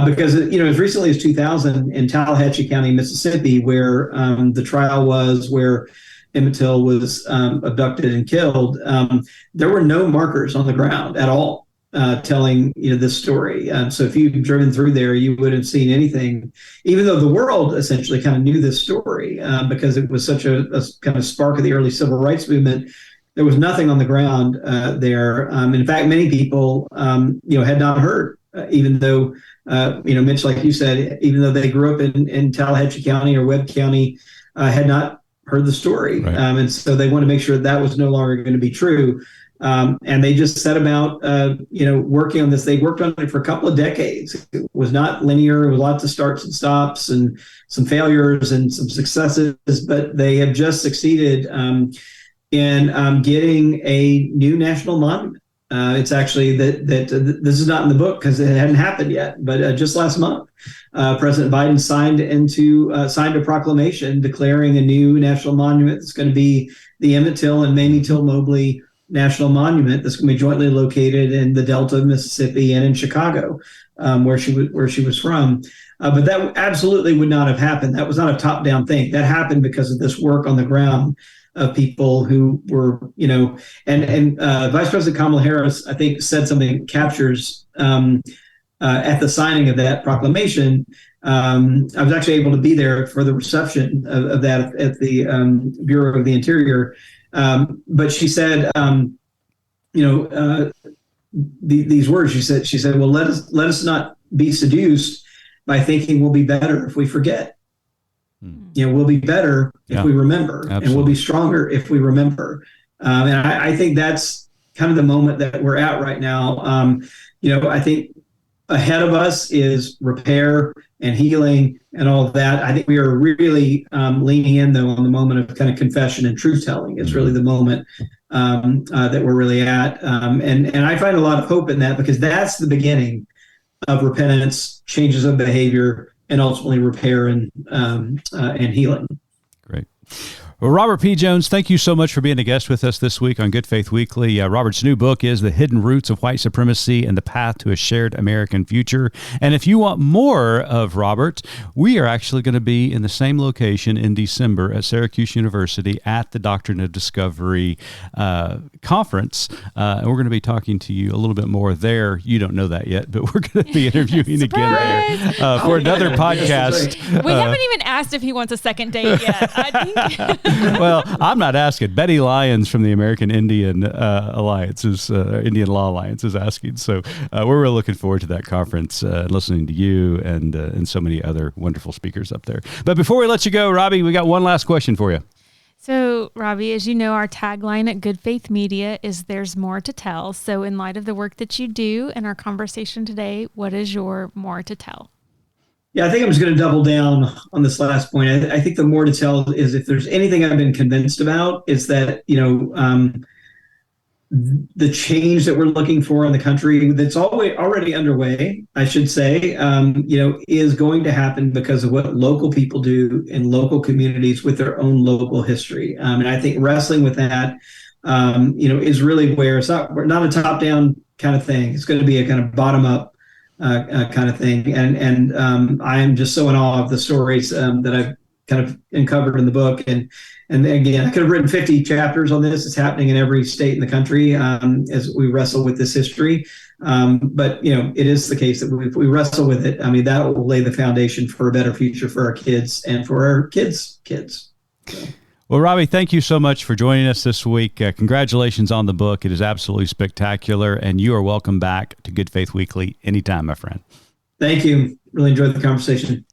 Because, as recently as 2000 in Tallahatchie County, Mississippi, where the trial was, where Emmett Till was abducted and killed, there were no markers on the ground at all telling this story. So if you've driven through there, you would have seen anything, even though the world essentially kind of knew this story because it was such a kind of spark of the early civil rights movement. There was nothing on the ground there. In fact, many people, had not heard, even though, Mitch, like you said, even though they grew up in Tallahatchie County or Webb County, had not heard the story. Right. And so they want to make sure that was no longer going to be true. And they just set about, working on this. They worked on it for a couple of decades. It was not linear. It was lots of starts and stops and some failures and some successes, but they have just succeeded in getting a new national monument. It's actually that this is not in the book because it hadn't happened yet, but just last month, President Biden signed a proclamation declaring a new national monument that's going to be the Emmett Till and Mamie Till Mobley National Monument that's going to be jointly located in the Delta of Mississippi and in Chicago, where she was from. But that absolutely would not have happened. That was not a top-down thing. That happened because of this work on the ground of people who were, and Vice President Kamala Harris, I think, said something that captures at the signing of that proclamation. I was actually able to be there for the reception of that at the Bureau of the Interior. But she said, these words. She said, well, let us not be seduced by thinking we'll be better if we forget. We'll be better if we remember. Absolutely. And we'll be stronger if we remember. And I think that's kind of the moment that we're at right now. I think ahead of us is repair and healing and all of that. I think we are really leaning in, though, on the moment of kind of confession and truth telling. It's really the moment that we're really at. And I find a lot of hope in that because that's the beginning of repentance, changes of behavior, and ultimately repair and healing. Great. Well, Robert P. Jones, thank you so much for being a guest with us this week on Good Faith Weekly. Robert's new book is The Hidden Roots of White Supremacy and the Path to a Shared American Future. And if you want more of Robert, we are actually going to be in the same location in December at Syracuse University at the Doctrine of Discovery conference. And we're going to be talking to you a little bit more there. You don't know that yet, but we're going to be interviewing again there for another podcast. We haven't even asked if he wants a second date yet, I think. Well, I'm not asking. Betty Lyons from the American Indian Alliance Indian Law Alliance is asking. So we're really looking forward to that conference, listening to you and so many other wonderful speakers up there. But before we let you go, Robbie, we got one last question for you. So, Robbie, as you know, our tagline at Good Faith Media is "There's more to tell." So, in light of the work that you do and our conversation today, what is your more to tell? Yeah, I think I'm just going to double down on this last point. I think the more to tell is, if there's anything I've been convinced about, is that, the change that we're looking for in the country that's already underway, I should say, is going to happen because of what local people do in local communities with their own local history. And I think wrestling with that, is really where we're not a top-down kind of thing. It's going to be a kind of bottom-up kind of thing. And I am just so in awe of the stories that I've kind of uncovered in the book. And again, I could have written 50 chapters on this. It's happening in every state in the country as we wrestle with this history. But, it is the case that if we wrestle with it, that will lay the foundation for a better future for our kids and for our kids' kids. So. Well, Robbie, thank you so much for joining us this week. Congratulations on the book. It is absolutely spectacular, and you are welcome back to Good Faith Weekly anytime, my friend. Thank you. Really enjoyed the conversation.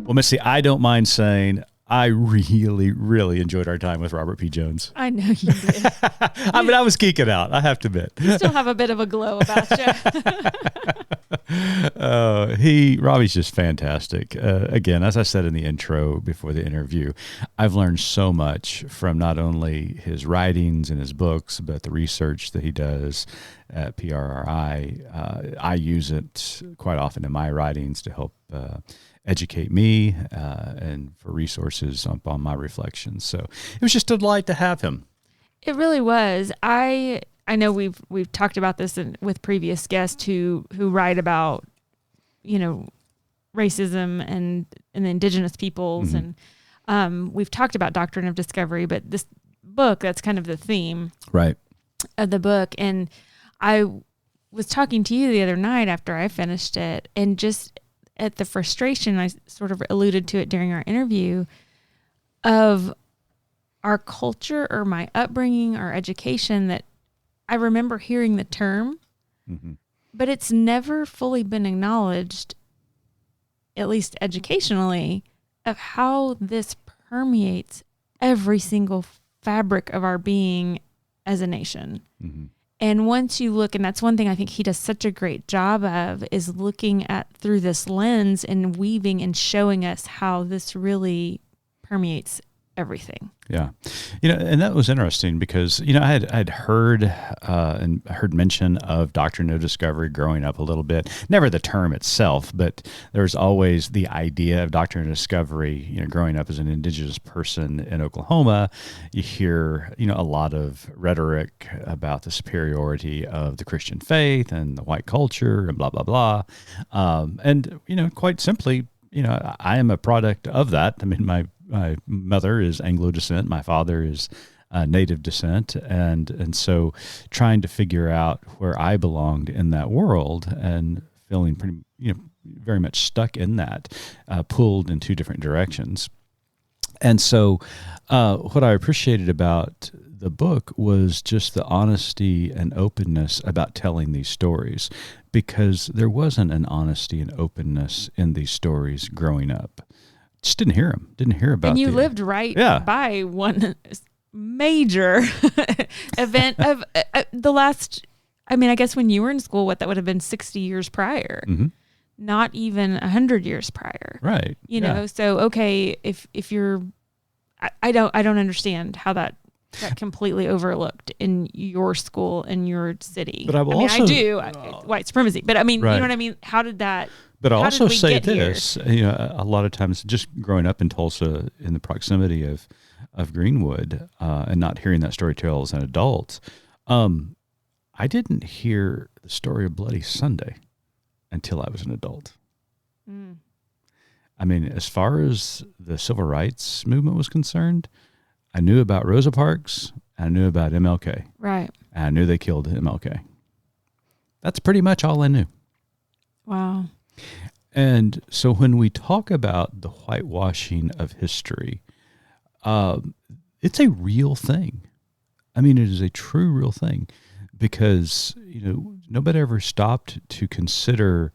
Well, Missy, I don't mind saying I really, really enjoyed our time with Robert P. Jones. I know you did. I was geeking out, I have to admit. You still have a bit of a glow about you. Robbie's just fantastic. Again, as I said in the intro before the interview, I've learned so much from not only his writings and his books, but the research that he does at PRRI. I use it quite often in my writings to help educate me and for resources on my reflections. So it was just a delight to have him. It really was. I know we've talked about this with previous guests who write about, racism and the indigenous peoples. Mm-hmm. And we've talked about Doctrine of Discovery, but this book, that's kind of the theme right of the book. And I was talking to you the other night after I finished it, and just at the frustration, I sort of alluded to it during our interview, of our culture or my upbringing or education, that I remember hearing the term, mm-hmm. but it's never fully been acknowledged, at least educationally, of how this permeates every single fabric of our being as a nation. Mm-hmm. And once you look, and that's one thing I think he does such a great job of, is looking at through this lens and weaving and showing us how this really permeates everything. Yeah. And that was interesting because, I had heard mention of Doctrine of Discovery growing up a little bit, never the term itself, but there's always the idea of Doctrine of Discovery, growing up as an indigenous person in Oklahoma. You hear, a lot of rhetoric about the superiority of the Christian faith and the white culture and blah, blah, blah. And quite simply, I am a product of that. I mean, my mother is Anglo descent. My father is native descent. And so trying to figure out where I belonged in that world and feeling pretty, very much stuck in that, pulled in two different directions. And so what I appreciated about the book was just the honesty and openness about telling these stories, because there wasn't an honesty and openness in these stories growing up. Just didn't hear about. And you lived right by one major event of the last, I guess when you were in school, that would have been 60 years prior, mm-hmm. not even 100 years prior. Right. So, okay, if you're, I don't understand how that got completely overlooked in your school, in your city. But I white supremacy. But I mean, right. You know what I mean? How did that... But I'll also say this, a lot of times just growing up in Tulsa in the proximity of Greenwood and not hearing that story told as an adult, I didn't hear the story of Bloody Sunday until I was an adult. Mm. I mean, as far as the civil rights movement was concerned, I knew about Rosa Parks, and I knew about MLK. Right. And I knew they killed MLK. That's pretty much all I knew. Wow. And so when we talk about the whitewashing of history, it's a real thing. I mean, it is a true real thing because, nobody ever stopped to consider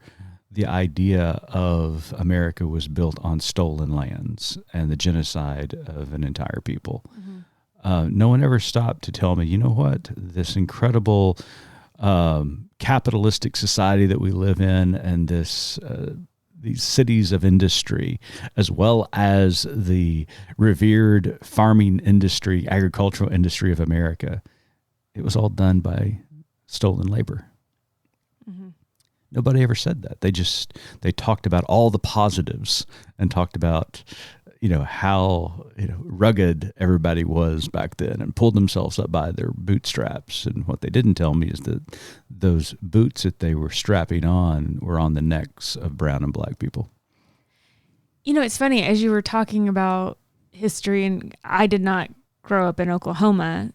the idea of America was built on stolen lands and the genocide of an entire people. Mm-hmm. No one ever stopped to tell me, you know what, this incredible capitalistic society that we live in and these cities of industry, as well as the revered farming industry, agricultural industry of America, it was all done by stolen labor. Mm-hmm. Nobody ever said that. They talked about all the positives and talked about, how, rugged everybody was back then and pulled themselves up by their bootstraps. And what they didn't tell me is that those boots that they were strapping on were on the necks of brown and black people. It's funny, as you were talking about history, and I did not grow up in Oklahoma.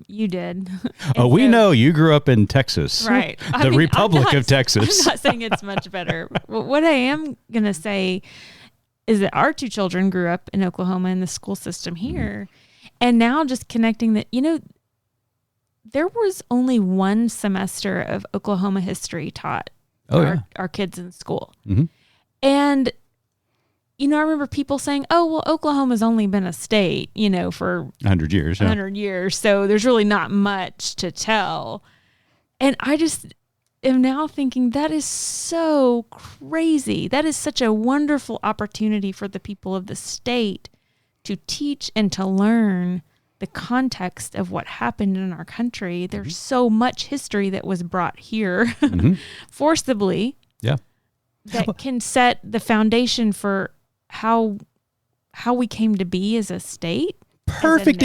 You did. We know you grew up in Texas, right? The Republic of Texas. I'm not saying it's much better. What I am going to say is that our two children grew up in Oklahoma in the school system here. Mm-hmm. And now just connecting that, there was only one semester of Oklahoma history taught our kids in school. Mm-hmm. And, I remember people saying, oh, well, Oklahoma's only been a state, for 100 years. 100 years. So there's really not much to tell. And I just am now thinking that is so crazy. That is such a wonderful opportunity for the people of the state to teach and to learn the context of what happened in our country. There's mm-hmm. so much history that was brought here mm-hmm. forcibly. Yeah. That can set the foundation for how we came to be as a state. Perfect.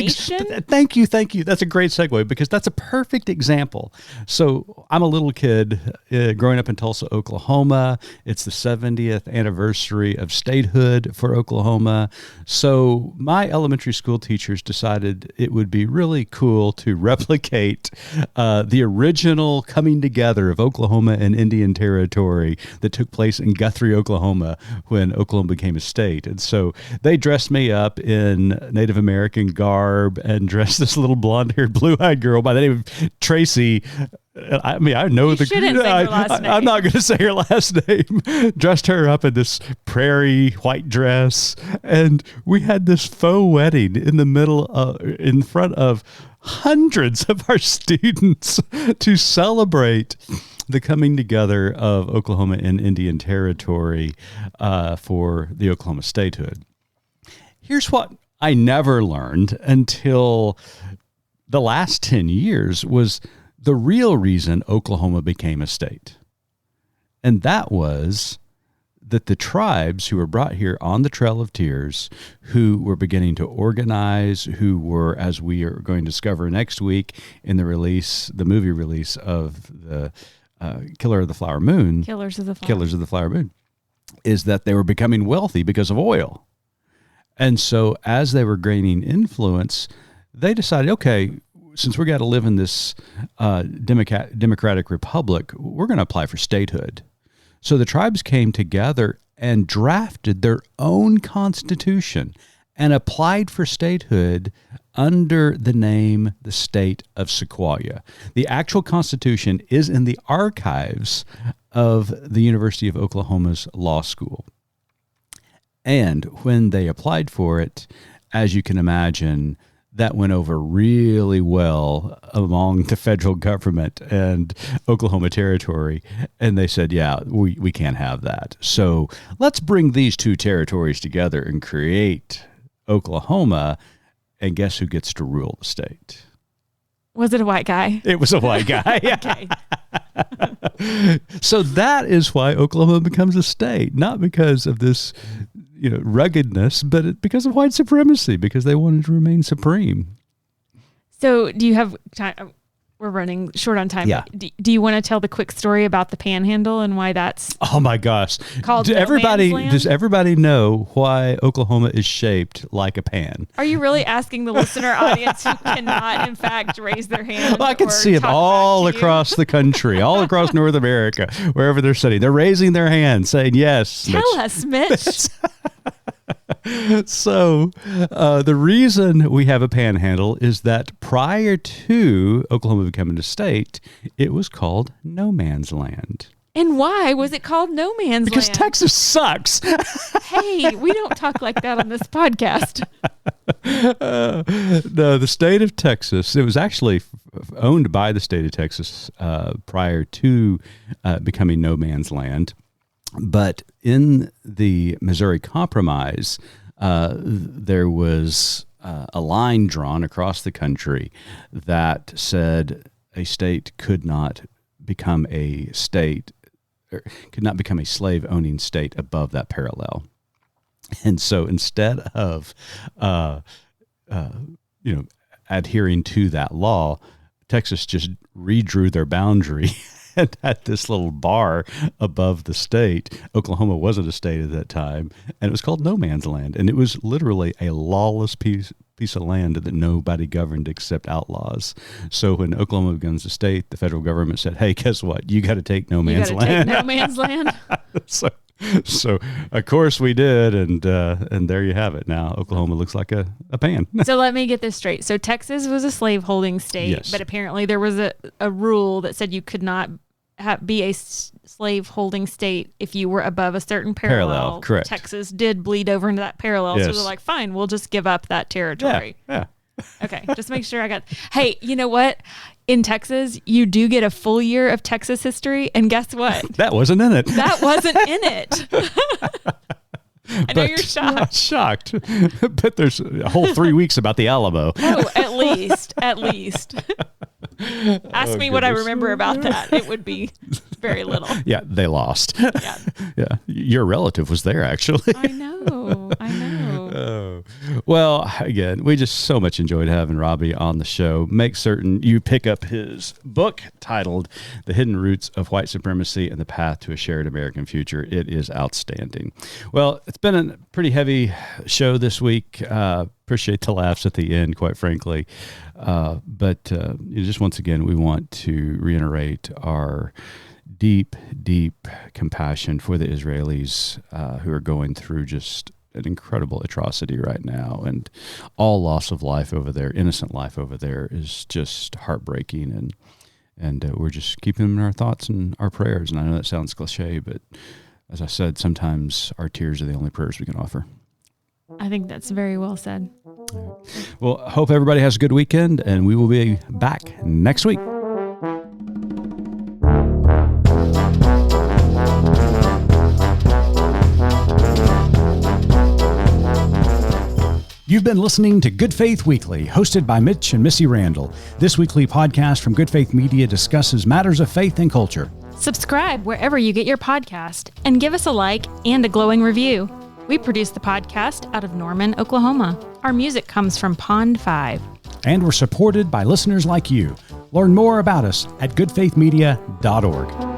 Thank you. That's a great segue because that's a perfect example. So I'm a little kid growing up in Tulsa, Oklahoma. It's the 70th anniversary of statehood for Oklahoma. So my elementary school teachers decided it would be really cool to replicate the original coming together of Oklahoma and Indian Territory that took place in Guthrie, Oklahoma when Oklahoma became a state. And so they dressed me up in Native American garb and dressed this little blonde-haired, blue-eyed girl by the name of Tracy. I mean, I know I'm not going to say her last name. Dressed her up in this prairie white dress, and we had this faux wedding in front of hundreds of our students to celebrate the coming together of Oklahoma and Indian Territory for the Oklahoma statehood. Here's what I never learned until the last 10 years was the real reason Oklahoma became a state. And that was that the tribes who were brought here on the Trail of Tears, who were beginning to organize, who were, as we are going to discover next week in the movie release of the Killers of the Flower Moon, is that they were becoming wealthy because of oil. And so as they were gaining influence, they decided, okay, since we got to live in this democratic republic, we're going to apply for statehood. So the tribes came together and drafted their own constitution and applied for statehood under the name the state of Sequoia. The actual constitution is in the archives of the University of Oklahoma's law school. And when they applied for it, as you can imagine, that went over really well among the federal government and Oklahoma Territory. And they said, yeah, we can't have that. So let's bring these two territories together and create Oklahoma. And guess who gets to rule the state? Was it a white guy? It was a white guy. Okay. So that is why Oklahoma becomes a state, not because of this, ruggedness, but because of white supremacy, because they wanted to remain supreme. So do you have time? We're running short on time. Yeah. Do you want to tell the quick story about the Panhandle and why that's Oh my gosh. called Does no man's land? everybody know why Oklahoma is shaped like a pan? Are you really asking the listener audience who cannot, in fact, raise their hand? Well, I can see them all across the country, all across North America, wherever they're sitting. They're raising their hand saying, yes. Tell us, Mitch. So the reason we have a panhandle is that prior to Oklahoma becoming a state, it was called no man's land. And why was it called no man's Because land? Texas sucks. Hey, we don't talk like that on this podcast. No, the state of Texas, it was actually owned by the state of Texas prior to becoming no man's land. But in the Missouri Compromise, there was a line drawn across the country that said a state could not become a state, or could not become a slave-owning state above that parallel. And so instead of, adhering to that law, Texas just redrew their boundary and had this little bar above the state. Oklahoma wasn't a state at that time, and it was called no man's land. And it was literally a lawless piece of land that nobody governed except outlaws. So when Oklahoma becomes a state, the federal government said, hey, guess what? You got to take no man's land. Take no man's land. So of course we did, and there you have it. Now Oklahoma looks like a pan. So let me get this straight. So Texas was a slaveholding state, Yes. but apparently there was a rule that said you could not be a slaveholding state if you were above a certain parallel. Correct. Texas did bleed over into that parallel, so Yes. they're like, fine, we'll just give up that territory. Yeah. Okay, just make sure I got. Hey, you know what? In Texas, you do get a full year of Texas history, and guess what? That wasn't in it. That wasn't in it. I know you're shocked. I'm shocked. But there's a whole 3 weeks about the Alamo. Oh, at least. Ask me what I remember about that. It would be very little. Yeah, they lost. Yeah. Yeah. Your relative was there, actually. I know. Oh. Well, again, we just so much enjoyed having Robbie on the show. Make certain you pick up his book titled The Hidden Roots of White Supremacy and the Path to a Shared American Future. It is outstanding. Well, it's been a pretty heavy show this week. Appreciate the laughs at the end, quite frankly. But just once again, we want to reiterate our deep, deep compassion for the Israelis who are going through just an incredible atrocity right now, and all loss of life over there, innocent life over there, is just heartbreaking, and we're just keeping them in our thoughts and our prayers. And I know that sounds cliche, but as I said, sometimes our tears are the only prayers we can offer. I think that's very well said. Well, I hope everybody has a good weekend, and we will be back next week. You've been listening to Good Faith Weekly, hosted by Mitch and Missy Randall. This weekly podcast from Good Faith Media discusses matters of faith and culture. Subscribe wherever you get your podcast and give us a like and a glowing review. We produce the podcast out of Norman, Oklahoma. Our music comes from Pond 5. And we're supported by listeners like you. Learn more about us at goodfaithmedia.org.